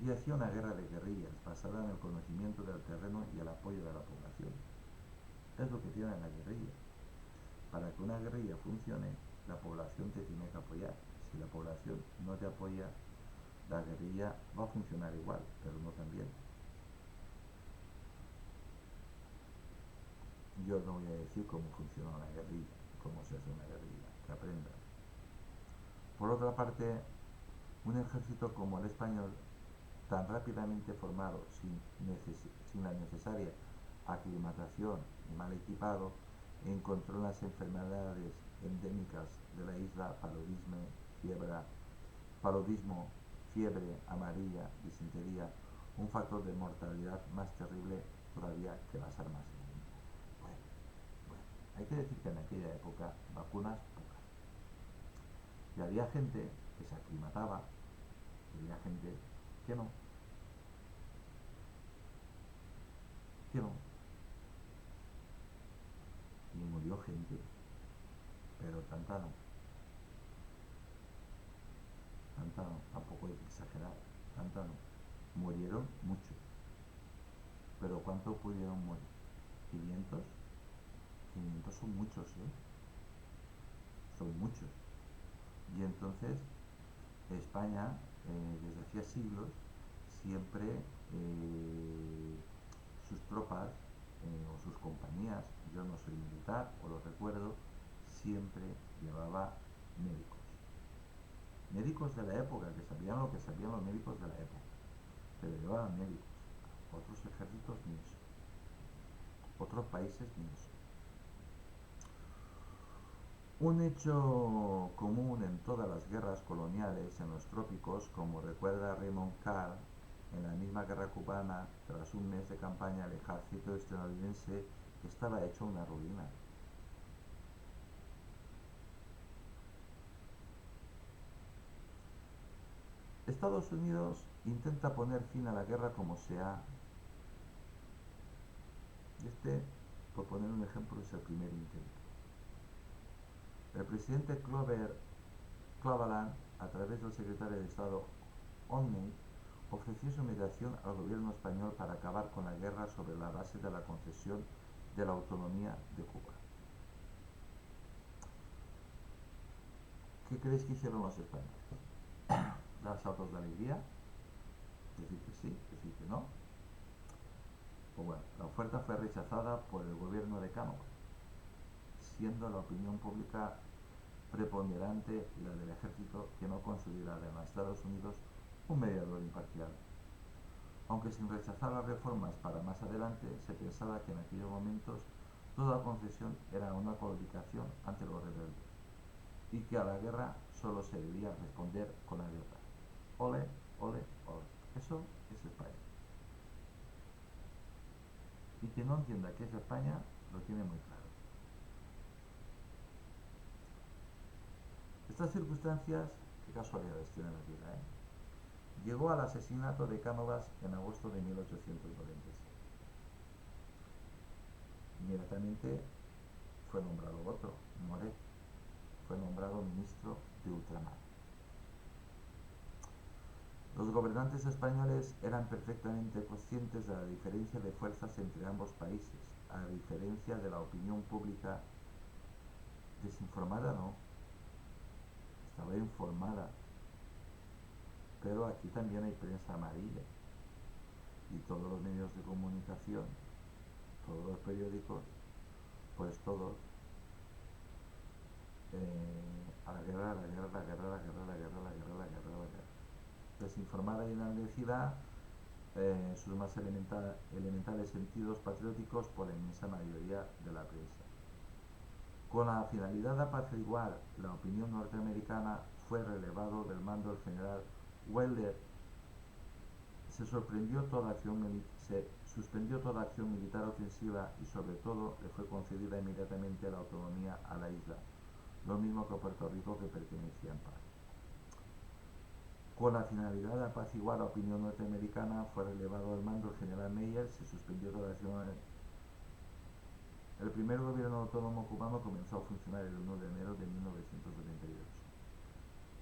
y hacía una guerra de guerrillas basada en el conocimiento del terreno y el apoyo de la población. Es lo que tiene la guerrilla. Para que una guerrilla funcione, la población te tiene que apoyar. Si la población no te apoya, la guerrilla va a funcionar igual, pero no tan bien. Yo no voy a decir cómo funciona una guerrilla, cómo se hace una guerrilla, que aprendan. Por otra parte, un ejército como el español, tan rápidamente formado, sin la necesaria aclimatación y mal equipado, encontró en las enfermedades endémicas de la isla paludismo, fiebre amarilla, disentería, un factor de mortalidad más terrible todavía que las armas enemigas. Bueno, bueno, hay que decir que en aquella época vacunas pocas. Y había gente que se aclimataba y había gente que no, que no. Y murió gente, pero tanta no, tampoco hay que exagerar, tanta no. Murieron muchos, pero ¿cuántos pudieron morir? ¿500? 500 son muchos, ¿eh? Son muchos. Y entonces España, desde hacía siglos, siempre sus tropas o sus compañías, yo no soy militar, o lo recuerdo, siempre llevaba médicos. Médicos de la época, que sabían lo que sabían los médicos de la época, pero llevaban médicos. Otros ejércitos ni eso. Otros países ni eso. Un hecho común en todas las guerras coloniales en los trópicos, como recuerda Raymond Carr, en la misma guerra cubana, tras un mes de campaña, el ejército estadounidense estaba hecho una ruina. Estados Unidos intenta poner fin a la guerra como sea. Este, por poner un ejemplo, es el primer intento. El presidente Cleveland a través del secretario de Estado Olney, ofreció su mediación al gobierno español para acabar con la guerra sobre la base de la concesión de la autonomía de Cuba. ¿Qué creéis que hicieron los españoles? ¿Dar saltos de alegría? ¿Decir que sí? ¿Decir que no? Pues bueno, la oferta fue rechazada por el gobierno de Cánovas, siendo la opinión pública preponderante y la del ejército que no consideraban a Estados Unidos un mediador imparcial. Aunque sin rechazar las reformas para más adelante, se pensaba que en aquellos momentos toda concesión era una claudicación ante los rebeldes y que a la guerra solo se debía responder con la guerra. Ole, ole, ole. Eso es España. Y quien no entienda qué es España lo tiene muy claro. Estas circunstancias, qué casualidades tiene la vida, ¿eh? Llegó al asesinato de Cánovas en agosto de 1897. Inmediatamente fue nombrado otro, Moret, fue nombrado ministro de Ultramar. Los gobernantes españoles eran perfectamente conscientes de la diferencia de fuerzas entre ambos países, a diferencia de la opinión pública desinformada, no, estaba informada, pero aquí también hay prensa amarilla y todos los medios de comunicación, todos los periódicos, pues todos a la guerra, a la guerra, a la guerra, a la guerra, a la guerra, a la guerra, a la guerra, a la guerra. Desinformada y enardecida sus más elementales sentidos patrióticos por la inmensa mayoría de la prensa. Con la finalidad de apaciguar la opinión norteamericana, fue relevado del mando el general Weyler. Se suspendió toda acción militar ofensiva y sobre todo le fue concedida inmediatamente la autonomía a la isla, lo mismo que a Puerto Rico, que pertenecía en paz. Con la finalidad de apaciguar la opinión norteamericana, fue relevado al mando el general Meyer. Se suspendió toda acción. El primer gobierno autónomo cubano comenzó a funcionar el 1 de enero de 1978.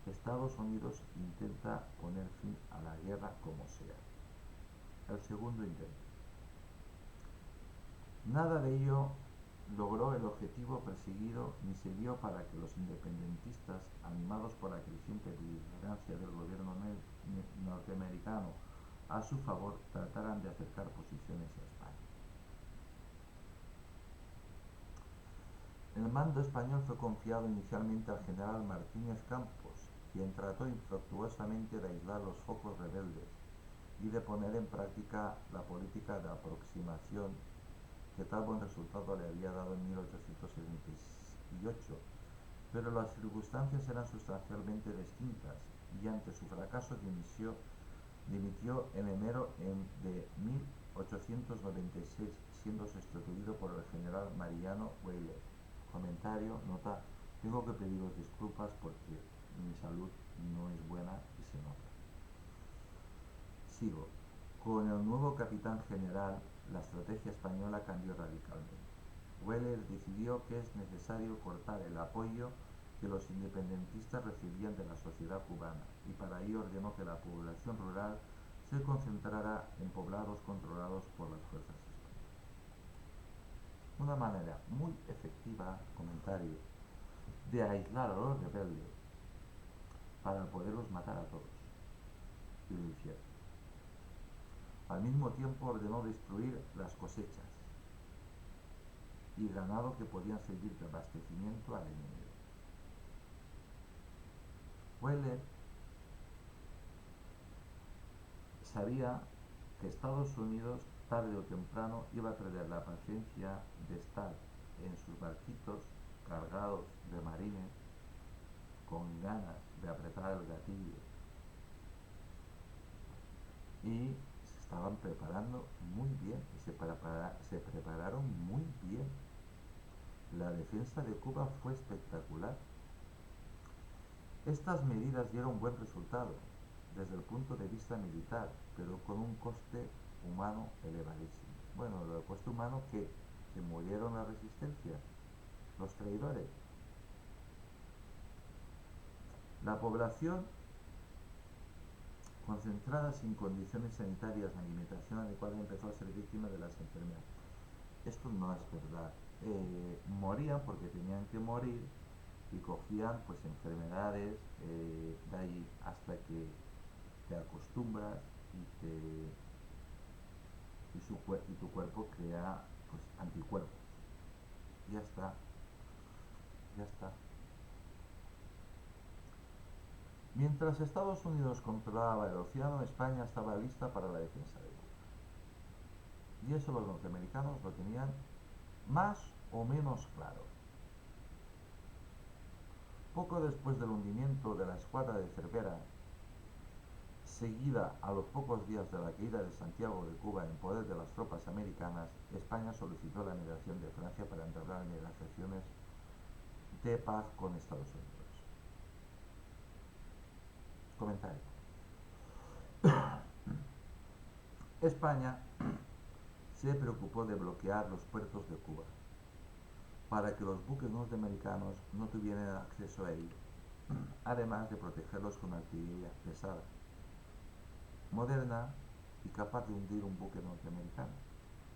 Estados Unidos intenta poner fin a la guerra como sea. El segundo intento. Nada de ello logró el objetivo perseguido ni sirvió para que los independentistas, animados por la creciente beligerancia del gobierno norteamericano a su favor, trataran de acercar posiciones a España. El mando español fue confiado inicialmente al general Martínez Campos, quien trató infructuosamente de aislar los focos rebeldes y de poner en práctica la política de aproximación que tal buen resultado le había dado en 1878, pero las circunstancias eran sustancialmente distintas y ante su fracaso dimitió en enero de 1896, siendo sustituido por el general Mariano Weyler. Comentario, nota: tengo que pediros disculpas porque mi salud no es buena y se nota. Sigo. Con el nuevo capitán general, la estrategia española cambió radicalmente. Weyler decidió que es necesario cortar el apoyo que los independentistas recibían de la sociedad cubana y para ello ordenó que la población rural se concentrara en poblados controlados por las fuerzas españolas. Una manera muy efectiva, comentario, de aislar a los rebeldes para poderlos matar a todos. Y lo hicieron. Al mismo tiempo ordenó destruir las cosechas y ganado que podían servir de abastecimiento al enemigo. Weyler sabía que Estados Unidos tarde o temprano iba a perder la paciencia de estar en sus barquitos cargados de marines con ganas de apretar el gatillo y se estaban preparando muy bien y se prepararon muy bien. La defensa de Cuba fue espectacular. Estas medidas dieron buen resultado desde el punto de vista militar, pero con un coste humano elevadísimo. Bueno, el coste humano que murieron la resistencia, los traidores. La población concentrada sin condiciones sanitarias ni alimentación adecuada empezó a ser víctima de las enfermedades. Esto no es verdad. Morían porque tenían que morir y cogían pues enfermedades, de ahí hasta que te acostumbras y, y tu cuerpo crea pues anticuerpos. Ya está, ya está. Mientras Estados Unidos controlaba el océano, España estaba lista para la defensa de Cuba. Y eso los norteamericanos lo tenían más o menos claro. Poco después del hundimiento de la escuadra de Cervera, seguida a los pocos días de la caída de Santiago de Cuba en poder de las tropas americanas, España solicitó la mediación de Francia para entablar negociaciones de paz con Estados Unidos. Comentario. España se preocupó de bloquear los puertos de Cuba para que los buques norteamericanos no tuvieran acceso a ellos, además de protegerlos con artillería pesada, moderna y capaz de hundir un buque norteamericano.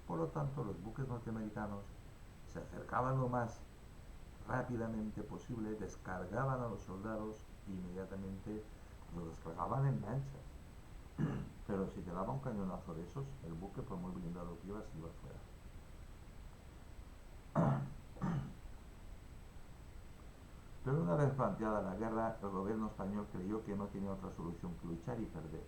Por lo tanto, los buques norteamericanos se acercaban lo más rápidamente posible, descargaban a los soldados e inmediatamente los descargaban en lanchas. Pero si te daba un cañonazo de esos, el buque, por muy blindado que iba, se iba fuera. Pero una vez planteada la guerra, el gobierno español creyó que no tenía otra solución que luchar y perder.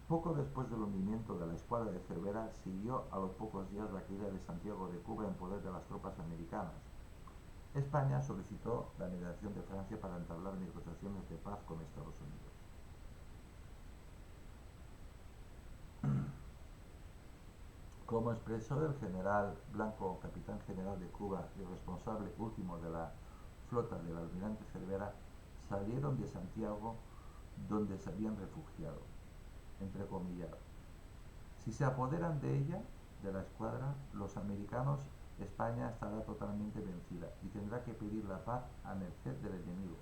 Poco después del hundimiento de la escuadra de Cervera, siguió a los pocos días la caída de Santiago de Cuba en poder de las tropas americanas. España solicitó la mediación de Francia para entablar negociaciones de paz con Estados Unidos. Como expresó el general Blanco, capitán general de Cuba y responsable último de la flota del almirante Cervera, salieron de Santiago donde se habían refugiado, entre comillas. Si se apoderan de ella, de la escuadra, los americanos, España estará totalmente vencida y tendrá que pedir la paz a merced del enemigo.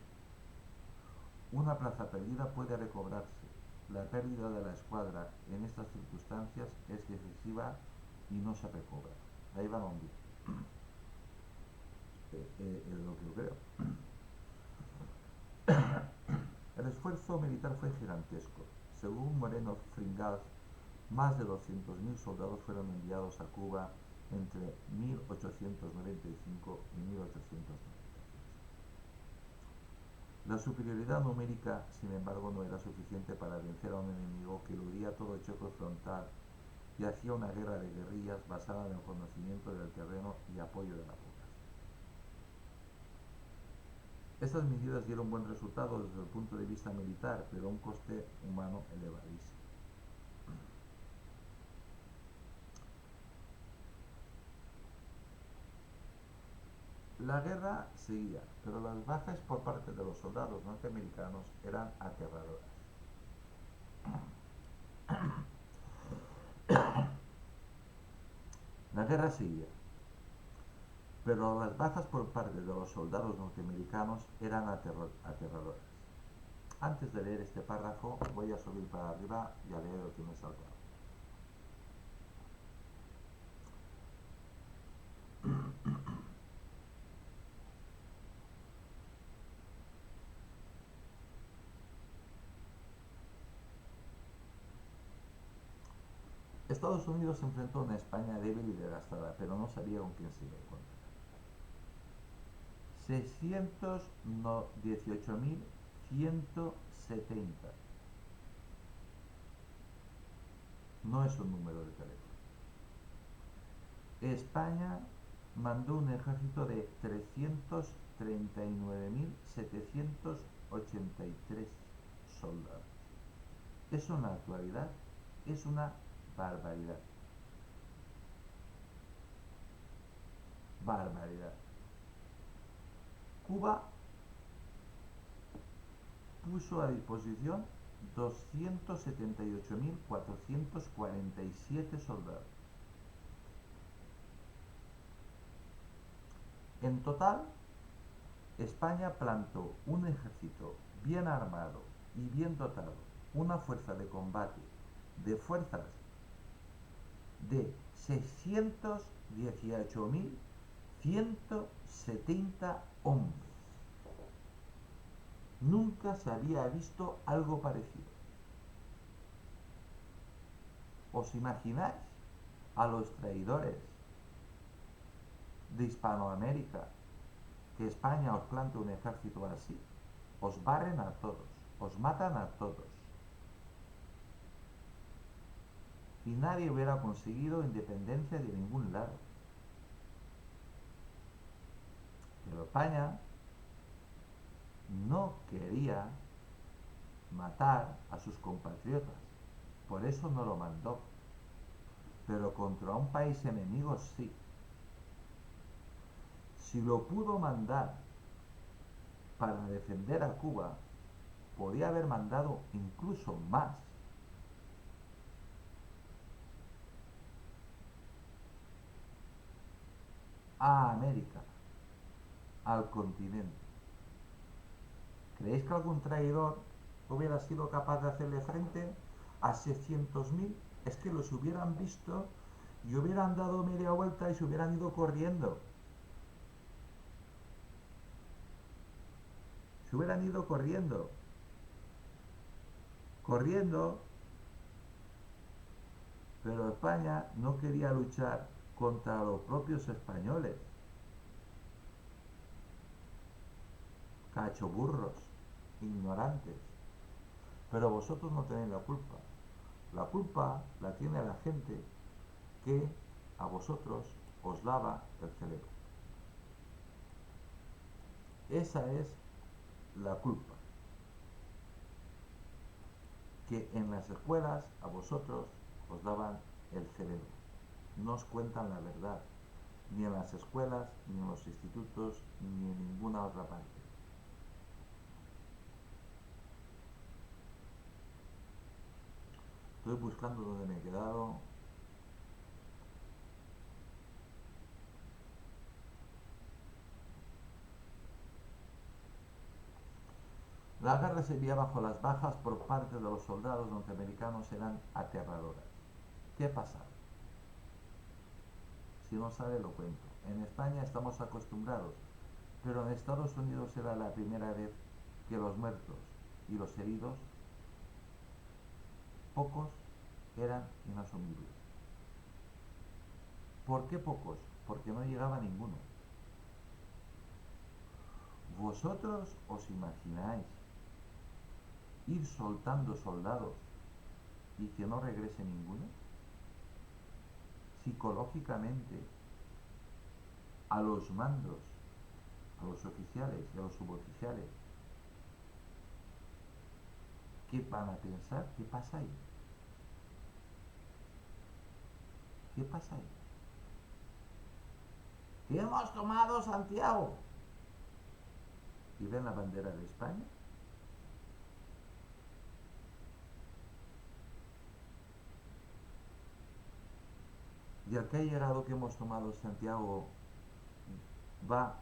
Una plaza perdida puede recobrarse. La pérdida de la escuadra en estas circunstancias es decisiva y no se recobra. Ahí van a hundir. Es lo que yo creo. El esfuerzo militar fue gigantesco. Según Moreno Fringals, más de 200.000 soldados fueron enviados a Cuba entre 1895 y 1896. La superioridad numérica, sin embargo, no era suficiente para vencer a un enemigo que eludía todo choque frontal y hacía una guerra de guerrillas basada en el conocimiento del terreno y apoyo de la población. Estas medidas dieron buen resultado desde el punto de vista militar, pero a un coste humano elevadísimo. La guerra seguía, pero las bajas por parte de los soldados norteamericanos eran aterradoras. La guerra seguía, pero las bajas por parte de los soldados norteamericanos eran aterradoras. Antes de leer este párrafo, voy a subir para arriba y a leer lo que me salta. Estados Unidos se enfrentó a una España débil y devastada, pero no sabía con quién se iba a encontrar. 618.170. No es un número de teléfono. España mandó un ejército de 339.783 soldados. Eso en la actualidad es una barbaridad. Barbaridad. Cuba puso a disposición 278.447 soldados. En total, España plantó un ejército bien armado y bien dotado, una fuerza de combate de fuerzas de 618.170 hombres. Nunca se había visto algo parecido. ¿Os imagináis a los traidores de Hispanoamérica que España os plante un ejército así? Os barren a todos, os matan a todos. Y nadie hubiera conseguido independencia de ningún lado. Pero España no quería matar a sus compatriotas, por eso no lo mandó. Pero contra un país enemigo sí. Si lo pudo mandar para defender a Cuba, podía haber mandado incluso más. A América, al continente. ¿Creéis que algún traidor hubiera sido capaz de hacerle frente a 600.000? Es que los hubieran visto y hubieran dado media vuelta y se hubieran ido corriendo. Se hubieran ido corriendo. Corriendo. Pero España no quería luchar contra los propios españoles. Cachoburros, ignorantes. Pero vosotros no tenéis la culpa. La culpa la tiene la gente que a vosotros os lava el cerebro. Esa es la culpa. Que en las escuelas a vosotros os lavan el cerebro. No os cuentan la verdad. Ni en las escuelas, ni en los institutos, ni en ninguna otra parte. Estoy buscando dónde me he quedado. La guerra seguía bajo las bajas por parte de los soldados norteamericanos eran aterradoras. ¿Qué pasaba? Si no sabe, lo cuento. En España estamos acostumbrados, pero en Estados Unidos era la primera vez que los muertos y los heridos, pocos, eran inasumibles. ¿Por qué pocos? Porque no llegaba ninguno. ¿Vosotros os imagináis ir soltando soldados y que no regrese ninguno? Psicológicamente, a los mandos, a los oficiales y a los suboficiales, ¿qué van a pensar? ¿Qué pasa ahí? ¿Qué pasa ahí? ¿Que hemos tomado Santiago? ¿Y ven la bandera de España? Y al que ha llegado que hemos tomado Santiago va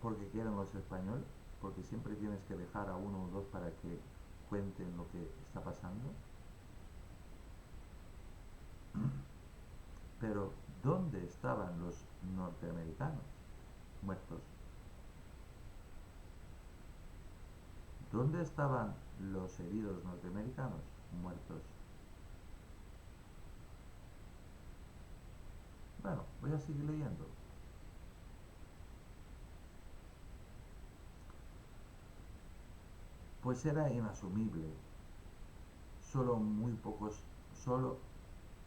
porque quieren los españoles, porque siempre tienes que dejar a uno o dos para que cuenten lo que está pasando. Pero ¿dónde estaban los norteamericanos muertos? ¿Dónde estaban los heridos norteamericanos muertos? Bueno, voy a seguir leyendo. Pues era inasumible. Solo muy pocos, solo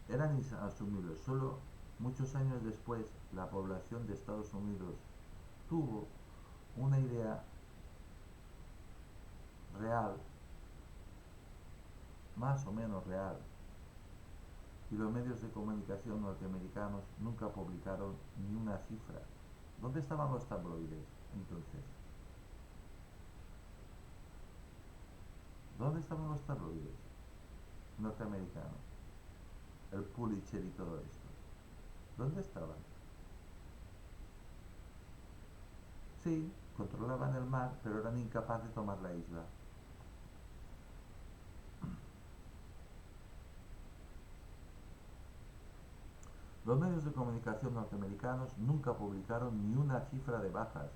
eran inasumibles. Solo muchos años después la población de Estados Unidos tuvo una idea real, más o menos real, y los medios de comunicación norteamericanos nunca publicaron ni una cifra. ¿Dónde estaban los tabloides entonces? ¿Dónde estaban los tabloides norteamericanos? El Pulitzer y todo esto. ¿Dónde estaban? Sí, controlaban el mar, pero eran incapaces de tomar la isla. Los medios de comunicación norteamericanos nunca publicaron ni una cifra de bajas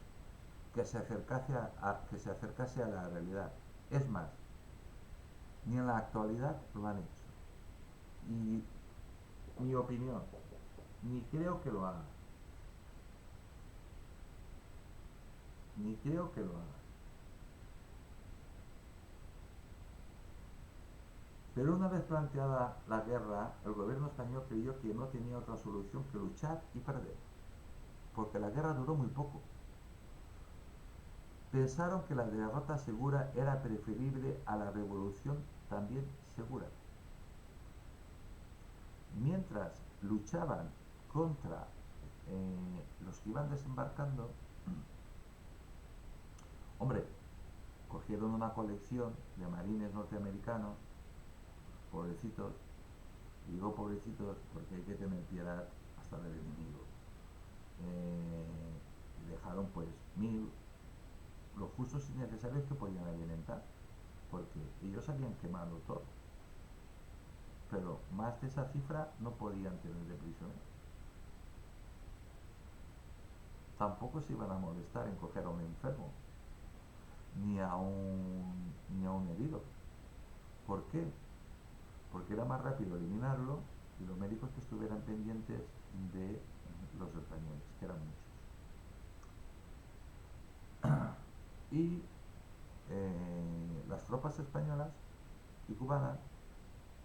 que se acercase a la realidad. Es más, ni en la actualidad lo han hecho. Y mi opinión, ni creo que lo haga, ni creo que lo haga. Pero una vez planteada la guerra, el gobierno español creyó que no tenía otra solución que luchar y perder, porque la guerra duró muy poco. Pensaron que la derrota segura era preferible a la revolución también segura. Mientras luchaban contra los que iban desembarcando, hombre, cogieron una colección de marines norteamericanos, pobrecitos, y digo pobrecitos porque hay que tener piedad hasta del enemigo. Y dejaron pues 1000, los justos y necesarios que podían alimentar, porque ellos habían quemado todo. Pero más de esa cifra no podían tener de prisioneros. Tampoco se iban a molestar en coger a un enfermo, ni a un herido. ¿Por qué? Porque era más rápido eliminarlo y los médicos que estuvieran pendientes de los españoles, que eran muchos. Y las tropas españolas y cubanas,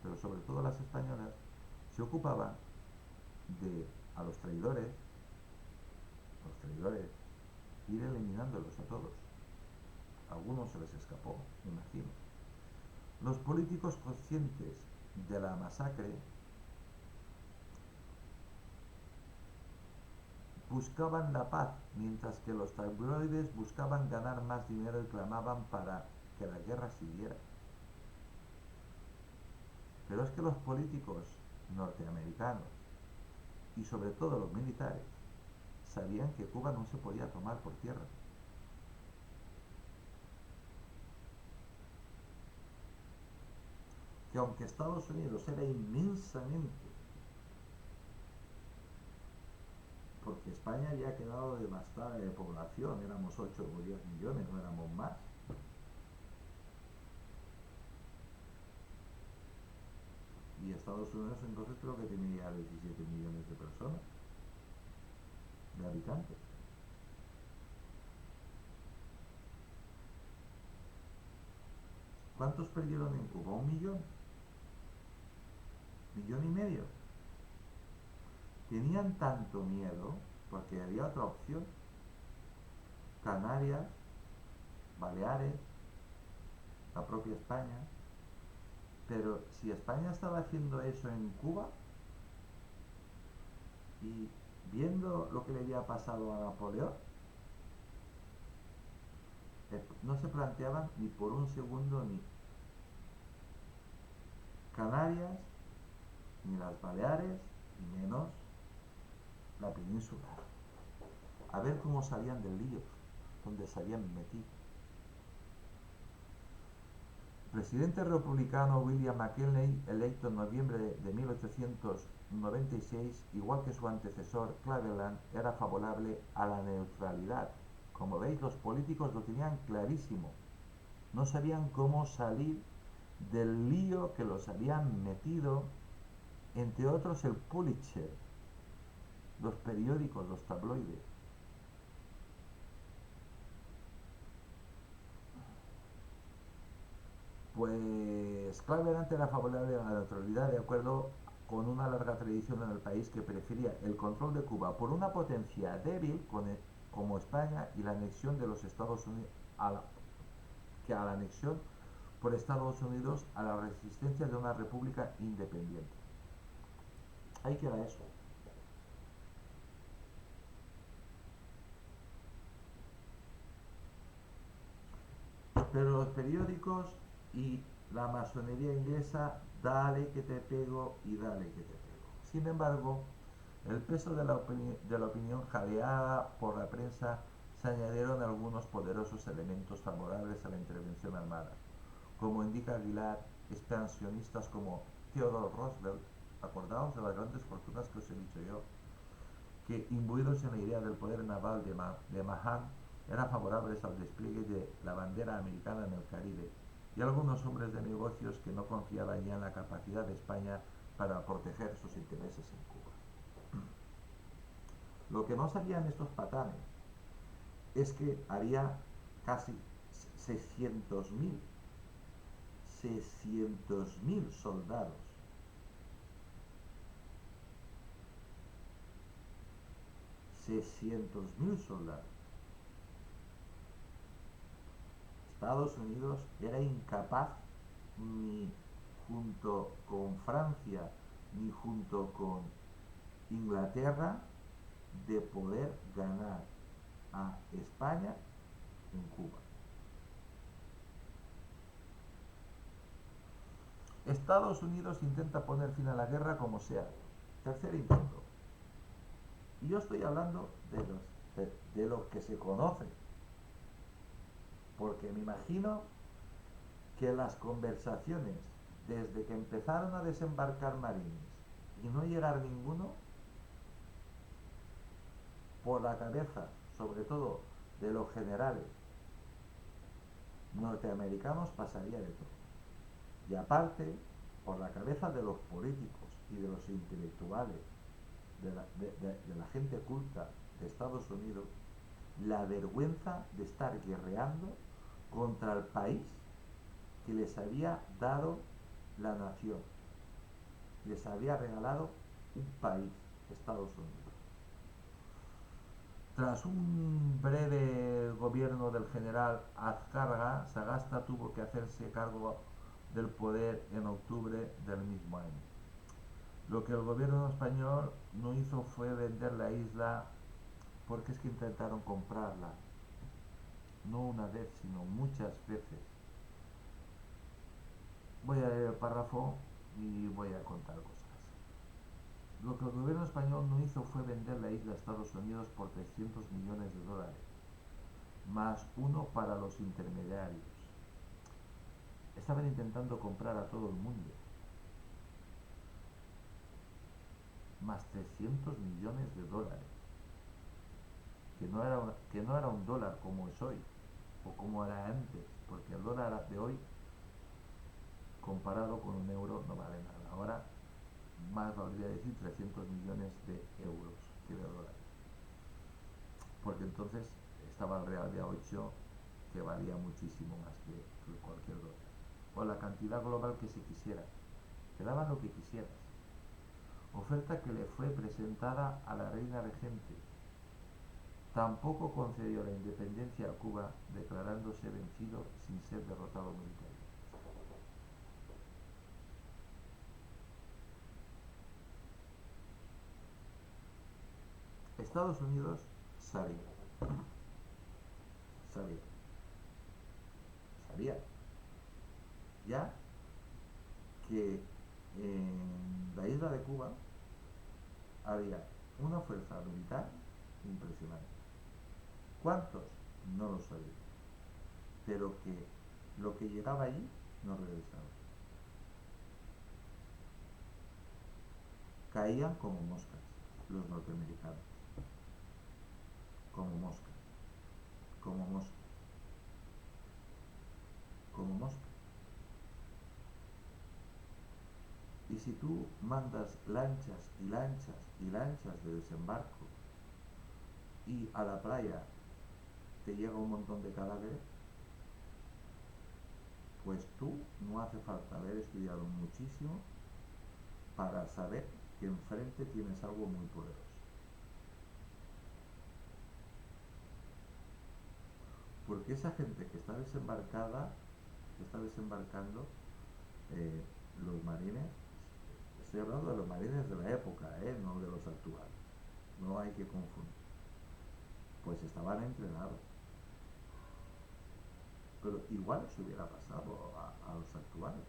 pero sobre todo las españolas, se ocupaban de a los traidores, ir eliminándolos a todos. A algunos se les escapó, me imagino. Los políticos conscientes de la masacre buscaban la paz, mientras que los tabloides buscaban ganar más dinero y clamaban para que la guerra siguiera. Pero es que los políticos norteamericanos y sobre todo los militares sabían que Cuba no se podía tomar por tierra. Que aunque Estados Unidos era inmensamente, porque España había quedado devastada de población, éramos 8 o 10 millones, no éramos más. Y Estados Unidos entonces creo que tenía 17 millones de personas, de habitantes. ¿Cuántos perdieron en Cuba? ¿Un millón? ¿Millón y medio? Tenían tanto miedo porque había otra opción. Canarias, Baleares, la propia España. Pero si España estaba haciendo eso en Cuba y viendo lo que le había pasado a Napoleón, no se planteaban ni por un segundo ni Canarias, ni las Baleares, y menos la península. A ver cómo salían del lío donde se habían metido. El presidente republicano William McKinley, electo en noviembre de 1896, igual que su antecesor Cleveland, era favorable a la neutralidad. Como veis, los políticos lo tenían clarísimo. No sabían cómo salir del lío que los habían metido, entre otros el Pulitzer, los periódicos, los tabloides. Pues claramente era favorable a la neutralidad de acuerdo con una larga tradición en el país que prefería el control de Cuba por una potencia débil como España y la anexión de los Estados Unidos que a la anexión por Estados Unidos a la resistencia de una república independiente. Ahí queda eso. Pero los periódicos y la masonería inglesa, dale que te pego y dale que te pego. Sin embargo, el peso de la opinión jadeada por la prensa se añadieron algunos poderosos elementos favorables a la intervención armada. Como indica Aguilar, expansionistas como Theodore Roosevelt, acordaos de las grandes fortunas que os he dicho yo, que imbuidos en la idea del poder naval de Mahan, eran favorables al despliegue de la bandera americana en el Caribe, y algunos hombres de negocios que no confiaban ya en la capacidad de España para proteger sus intereses en Cuba. Lo que no sabían estos patanes es que había casi 600.000 soldados, 600.000 soldados. Estados Unidos era incapaz, ni junto con Francia ni junto con Inglaterra, de poder ganar a España en Cuba. Estados Unidos intenta poner fin a la guerra como sea. Tercer intento. Y yo estoy hablando de lo que se conoce. Porque me imagino que las conversaciones, desde que empezaron a desembarcar marines y no llegar ninguno, por la cabeza, sobre todo de los generales norteamericanos, pasaría de todo. Y aparte, por la cabeza de los políticos y de los intelectuales, de la gente culta de Estados Unidos, la vergüenza de estar guerreando contra el país que les había dado la nación, les había regalado un país, Estados Unidos. Tras un breve gobierno del general Azcárraga, Sagasta tuvo que hacerse cargo del poder en octubre del mismo año. Lo que el gobierno español no hizo fue vender la isla, porque es que intentaron comprarla, no una vez, sino muchas veces. Voy a leer el párrafo y voy a contar cosas. Lo que el gobierno español no hizo fue vender la isla a Estados Unidos por 300 millones de dólares, más uno para los intermediarios. Estaban intentando comprar a todo el mundo, más 300 millones de dólares, que no era un dólar como es hoy, o como era antes, porque el dólar de hoy, comparado con un euro, no vale nada. Ahora, más valdría decir 300 millones de euros que de dólares. Porque entonces estaba el real de a 8, que valía muchísimo más que cualquier dólar. O la cantidad global que se quisiera. Te daban lo que quisieras. Oferta que le fue presentada a la reina regente. Tampoco concedió la independencia a Cuba, declarándose vencido sin ser derrotado militarmente. Estados Unidos sabía, sabía, sabía ya que en la isla de Cuba había una fuerza militar impresionante. ¿Cuántos? No lo sabía. Pero que lo que llegaba allí no regresaba. Caían como moscas los norteamericanos. Como moscas. Como moscas. Como moscas. Y si tú mandas lanchas y lanchas y lanchas de desembarco y a la playa te llega un montón de cadáveres, pues tú no hace falta haber estudiado muchísimo para saber que enfrente tienes algo muy poderoso. Porque esa gente que está desembarcada, que está desembarcando, eh, los marines, estoy hablando de los marines de la época, no de los actuales, no hay que confundir, pues estaban entrenados. Pero igual se hubiera pasado a los actuales.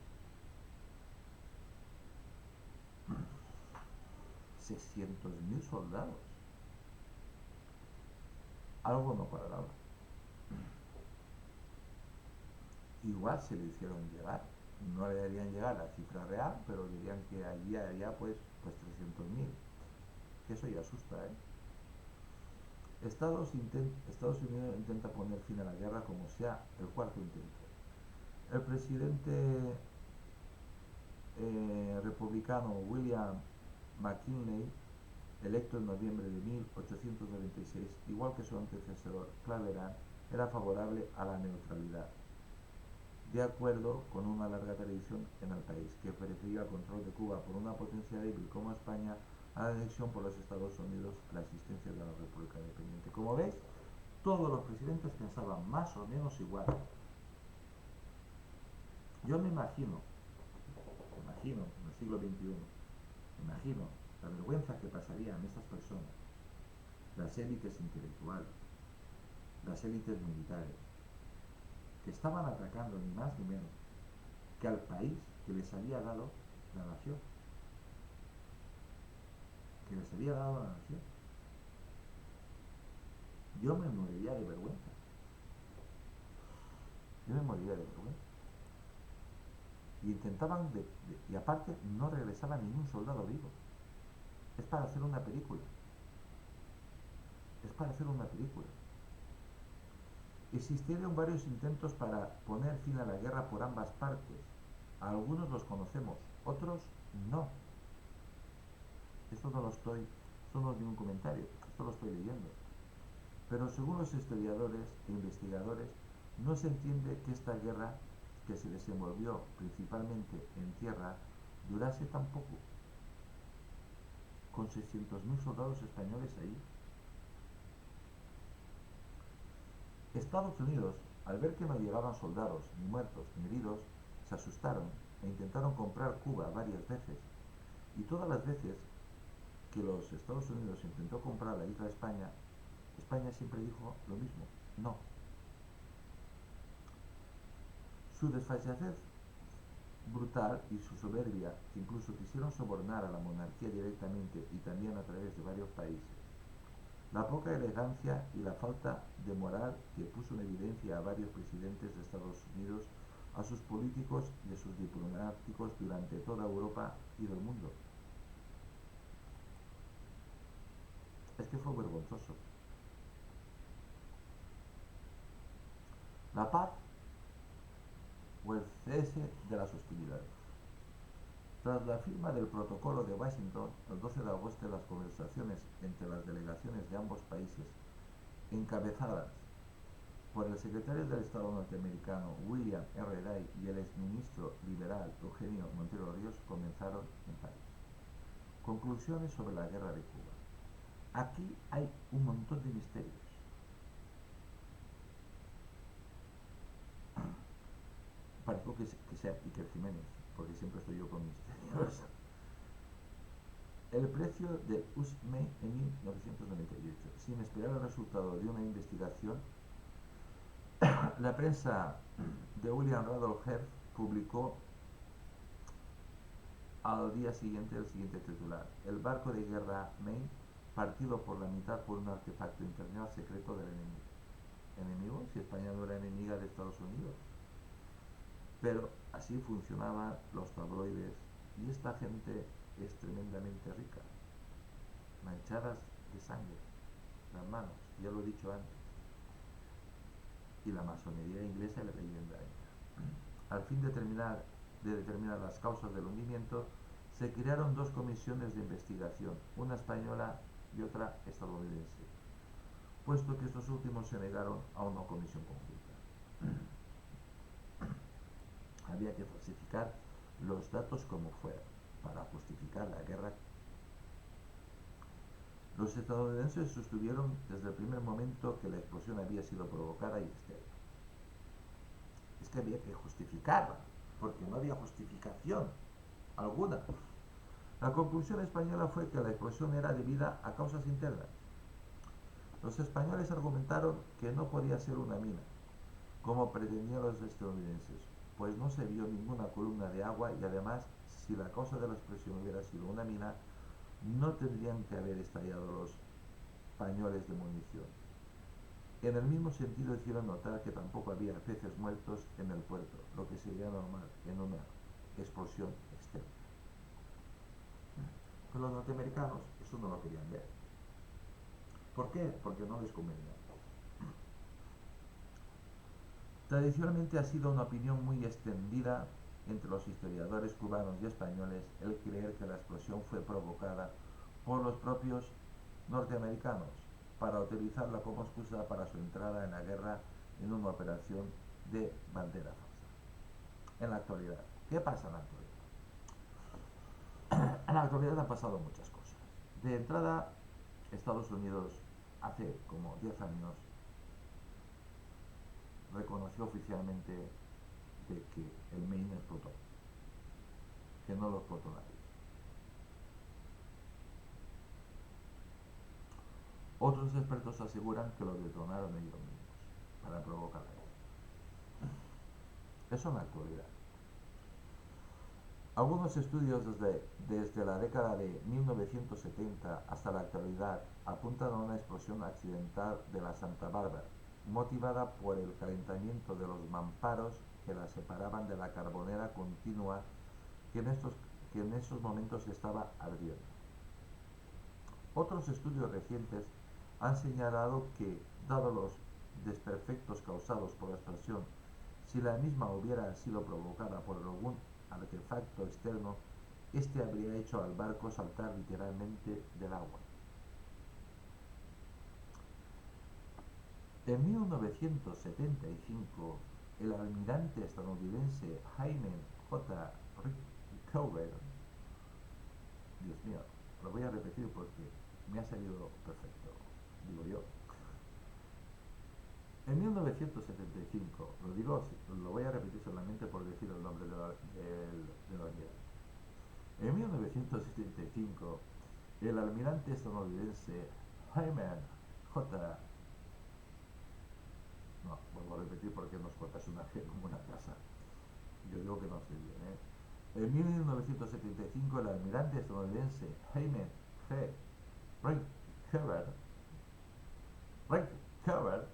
600.000 soldados. algo no cuadraba. Igual se le hicieron llegar, no le harían llegar la cifra real, pero dirían que allí haría pues 300.000, que eso ya asusta, ¿eh? Estados Unidos intenta poner fin a la guerra como sea el cuarto intento. El presidente republicano William McKinley, electo en noviembre de 1896, igual que su antecesor Claveran, era favorable a la neutralidad, de acuerdo con una larga tradición en el país, que prefería el control de Cuba por una potencia débil como España a la anexión por los Estados Unidos a la existencia de la República Independiente. Como veis, todos los presidentes pensaban más o menos igual. Yo me imagino en el siglo XXI, me imagino la vergüenza que pasarían estas personas, las élites intelectuales, las élites militares, que estaban atacando ni más ni menos que al país que les había dado la nación, que les había dado la nación. Yo me moriría de vergüenza, yo me moriría de vergüenza. Y intentaban, y aparte no regresaba ningún soldado vivo. Es para hacer una película, es para hacer una película. Existieron varios intentos para poner fin a la guerra por ambas partes. Algunos los conocemos, otros no. Esto no lo estoy, esto no es ningún comentario, esto lo estoy leyendo. Pero según los historiadores e investigadores, no se entiende que esta guerra, que se desenvolvió principalmente en tierra, durase tan poco, con 600.000 soldados españoles ahí. Estados Unidos, al ver que no llegaban soldados, ni muertos, ni heridos, se asustaron e intentaron comprar Cuba varias veces. Y todas las veces que los Estados Unidos intentó comprar la isla España, España siempre dijo lo mismo, no. Su desfachatez brutal y su soberbia, que incluso quisieron sobornar a la monarquía directamente y también a través de varios países, la poca elegancia y la falta de moral que puso en evidencia a varios presidentes de Estados Unidos, a sus políticos y a sus diplomáticos durante toda Europa y del mundo. Es que fue vergonzoso. La paz o el cese de las hostilidades. Tras la firma del Protocolo de Washington, el 12 de agosto, las conversaciones entre las delegaciones de ambos países, encabezadas por el secretario del Estado norteamericano William R. Day y el exministro liberal Eugenio Montero Ríos, comenzaron en París. Conclusiones sobre la guerra de Cuba. Aquí hay un montón de misterios. Parezco que sea Iker Jiménez, porque siempre estoy yo con misterios. El precio del USME en 1998. Sin esperar el resultado de una investigación, la prensa de William Randolph Hearst publicó al día siguiente el siguiente titular: el barco de guerra Maine partido por la mitad por un artefacto internacional secreto del enemigo. ¿Enemigo? Si España no era enemiga de Estados Unidos. Pero así funcionaban los tabloides y esta gente es tremendamente rica, manchadas de sangre, las manos, ya lo he dicho antes, y la masonería inglesa y la leyenda inca. Al fin de determinar las causas del hundimiento, se crearon dos comisiones de investigación, una española y otra estadounidense, puesto que estos últimos se negaron a una comisión conjunta. Había que falsificar los datos como fuera, para justificar la guerra. Los estadounidenses sostuvieron desde el primer momento que la explosión había sido provocada y externa. Es que había que justificarla, porque no había justificación alguna. La conclusión española fue que la explosión era debida a causas internas. Los españoles argumentaron que no podía ser una mina, como pretendían los estadounidenses, pues no se vio ninguna columna de agua y además, si la causa de la explosión hubiera sido una mina, no tendrían que haber estallado los pañoles de munición. En el mismo sentido hicieron notar que tampoco había peces muertos en el puerto, lo que sería normal en una explosión externa. Pero los norteamericanos eso no lo querían ver. ¿Por qué? Porque no les convenía. Tradicionalmente ha sido una opinión muy extendida entre los historiadores cubanos y españoles el creer que la explosión fue provocada por los propios norteamericanos para utilizarla como excusa para su entrada en la guerra en una operación de bandera falsa. En la actualidad, ¿qué pasa en la actualidad? En la actualidad han pasado muchas cosas. De entrada, Estados Unidos hace como 10 años reconoció oficialmente de que el Maine explotó, que no lo explotó nadie. Otros expertos aseguran que lo detonaron ellos mismos para provocar la guerra. Eso en la actualidad. Algunos estudios desde la década de 1970 hasta la actualidad apuntan a una explosión accidental de la Santa Bárbara, motivada por el calentamiento de los mamparos que la separaban de la carbonera continua que en esos momentos estaba ardiendo. Otros estudios recientes han señalado que, dado los desperfectos causados por la explosión, si la misma hubiera sido provocada por algún artefacto externo, este habría hecho al barco saltar literalmente del agua. En 1975, el almirante estadounidense Jaime J. Rickover, Dios mío, lo voy a repetir porque me ha salido perfecto, digo yo. En 1975, lo voy a repetir solamente por decir el nombre del almirante. En 1975, el almirante estadounidense Jaime J. No, vuelvo a repetir porque nos cortas una G como una casa. Yo digo que no sé bien, ¿eh? En 1975, el almirante estadounidense Jaime G. Rickover,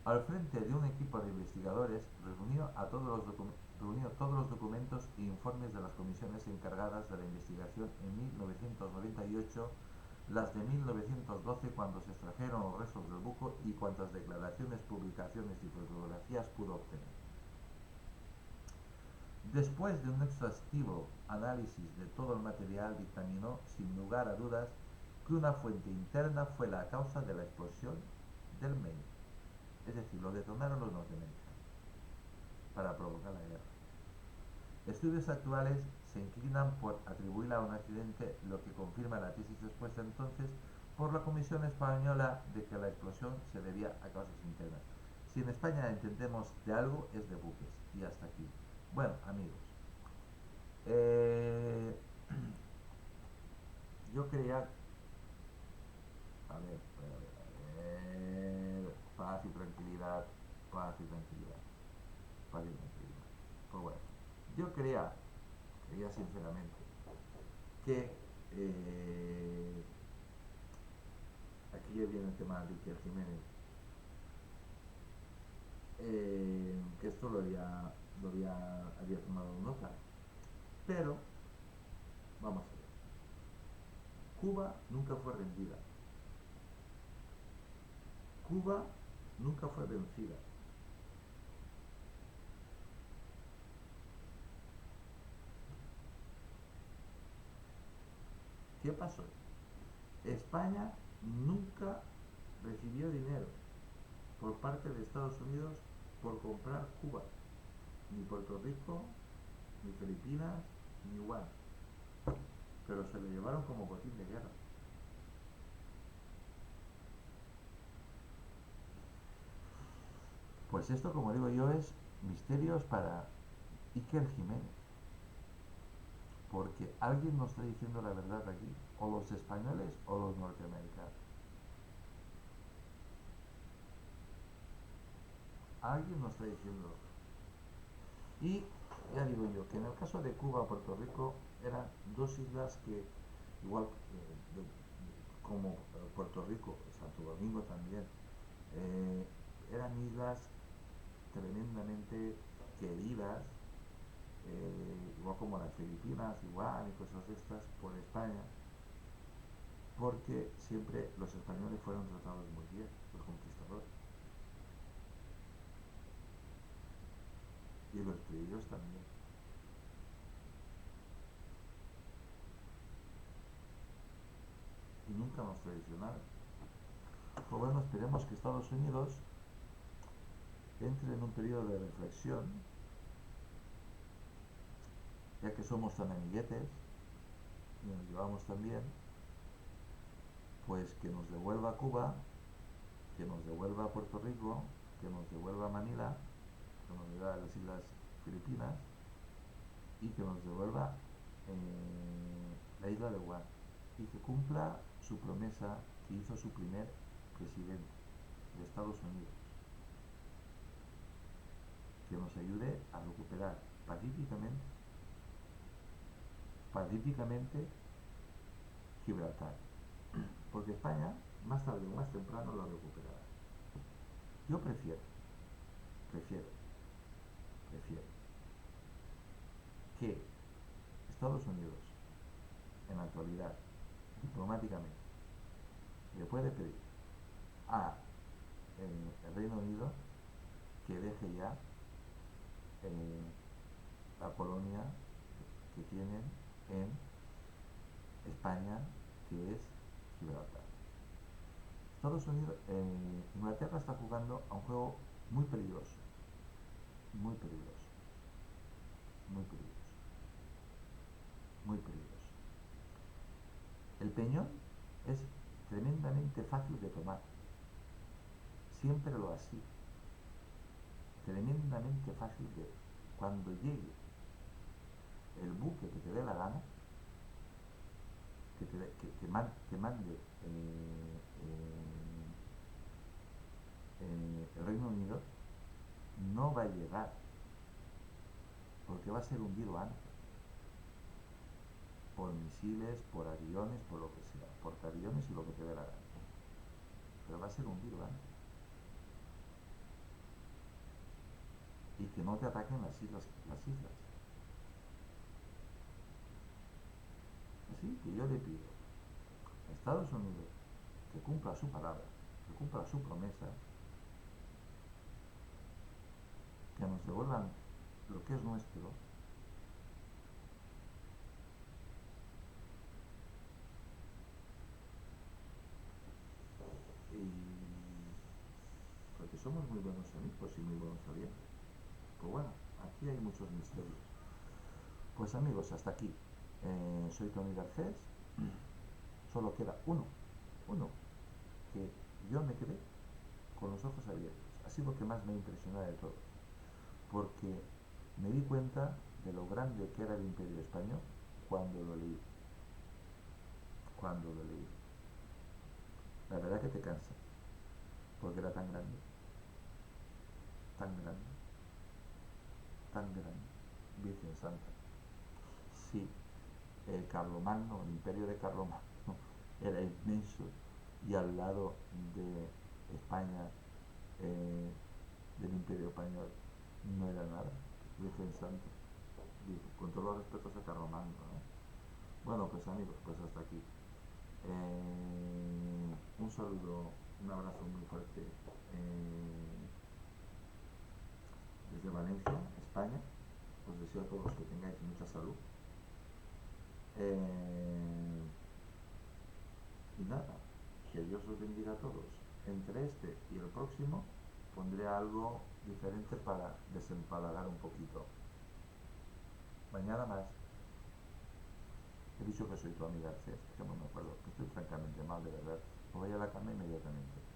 al frente de un equipo de investigadores, reunió todos los documentos e informes de las comisiones encargadas de la investigación en 1998, las de 1912 cuando se extrajeron los restos del buque y cuantas declaraciones, publicaciones y fotografías pudo obtener. Después de un exhaustivo análisis de todo el material, dictaminó, sin lugar a dudas, que una fuente interna fue la causa de la explosión del Maine. Es decir, lo detonaron los norteamericanos para provocar la guerra. Estudios actuales se inclinan por atribuirla a un accidente, lo que confirma la tesis expuesta entonces por la Comisión Española de que la explosión se debía a causas internas. Si en España entendemos de algo, es de buques. Y hasta aquí. Bueno, amigos, eh, yo creía... A ver, paz y tranquilidad, paz y tranquilidad, paz y tranquilidad. Pues bueno, yo creía sinceramente que aquí ya viene el tema de Iker Jiménez, que esto había tomado nota, pero vamos a ver, Cuba nunca fue rendida, Cuba nunca fue vencida. ¿Qué pasó? España nunca recibió dinero por parte de Estados Unidos por comprar Cuba, ni Puerto Rico, ni Filipinas, ni Guam, pero se lo llevaron como botín de guerra. Pues esto, como digo yo, es misterios para Iker Jiménez, porque alguien nos está diciendo la verdad aquí, o los españoles o los norteamericanos. Alguien nos está diciendo. Y ya digo yo, que en el caso de Cuba, Puerto Rico, eran dos islas que, igual como Puerto Rico, Santo Domingo también, Eh, Eran islas tremendamente queridas, igual como las Filipinas, igual, y cosas de estas, por España, porque siempre los españoles fueron tratados muy bien, los conquistadores, y los criollos también. Y nunca nos traicionaron. Pues bueno, esperemos que Estados Unidos entre en un periodo de reflexión, ya que somos tan amiguetes y nos llevamos tan bien, pues que nos devuelva Cuba, que nos devuelva Puerto Rico, que nos devuelva Manila, que nos devuelva las Islas Filipinas y que nos devuelva la isla de Guam y que cumpla su promesa que hizo su primer presidente de Estados Unidos, que nos ayude a recuperar pacíficamente, pacíficamente Gibraltar, porque España más tarde o más temprano lo recuperará. Yo prefiero, prefiero que Estados Unidos en la actualidad diplomáticamente le puede pedir a el Reino Unido que deje ya eh, la colonia que tienen en España, que es Gibraltar. Estados Unidos, Inglaterra está jugando a un juego muy peligroso, muy peligroso, muy peligroso, muy peligroso. El peñón es tremendamente fácil de tomar, siempre lo ha sido, tremendamente fácil de, cuando llegue el buque que te dé la gana, que mande el Reino Unido, no va a llegar, porque va a ser hundido antes, por misiles, por aviones, por lo que sea, portaaviones y lo que te dé la gana, pero va a ser hundido antes. Y que no te ataquen las islas, las islas. Así que yo le pido a Estados Unidos que cumpla su palabra, que cumpla su promesa, que nos devuelvan lo que es nuestro, y porque somos muy buenos amigos y muy buenos aliados. Pues bueno, aquí hay muchos misterios. Pues amigos, hasta aquí. Soy Tony Garcés. Solo queda uno, que yo me quedé con los ojos abiertos. Ha sido lo que más me ha impresionado de todos, porque me di cuenta de lo grande que era el Imperio Español cuando lo leí. Cuando lo leí. La verdad que te cansa, porque era tan grande, tan grande, tan grande. Virgen Santa. Sí, el Carlomagno, el Imperio de Carlomagno, era inmenso y al lado de España, eh, del Imperio Español, no era nada. Virgen Santa. Con todos los respetos a Carlomagno, ¿eh? Bueno, pues amigos, pues hasta aquí. Un saludo, un abrazo muy fuerte desde Valencia, España. Os deseo a todos que tengáis mucha salud. Eh, y nada, que Dios os bendiga a todos. Entre este y el próximo pondré algo diferente para desempalagar un poquito. Mañana más. He dicho que soy tu amiga Garcés, que no me acuerdo, que estoy francamente mal, de verdad. Me voy a la cama inmediatamente.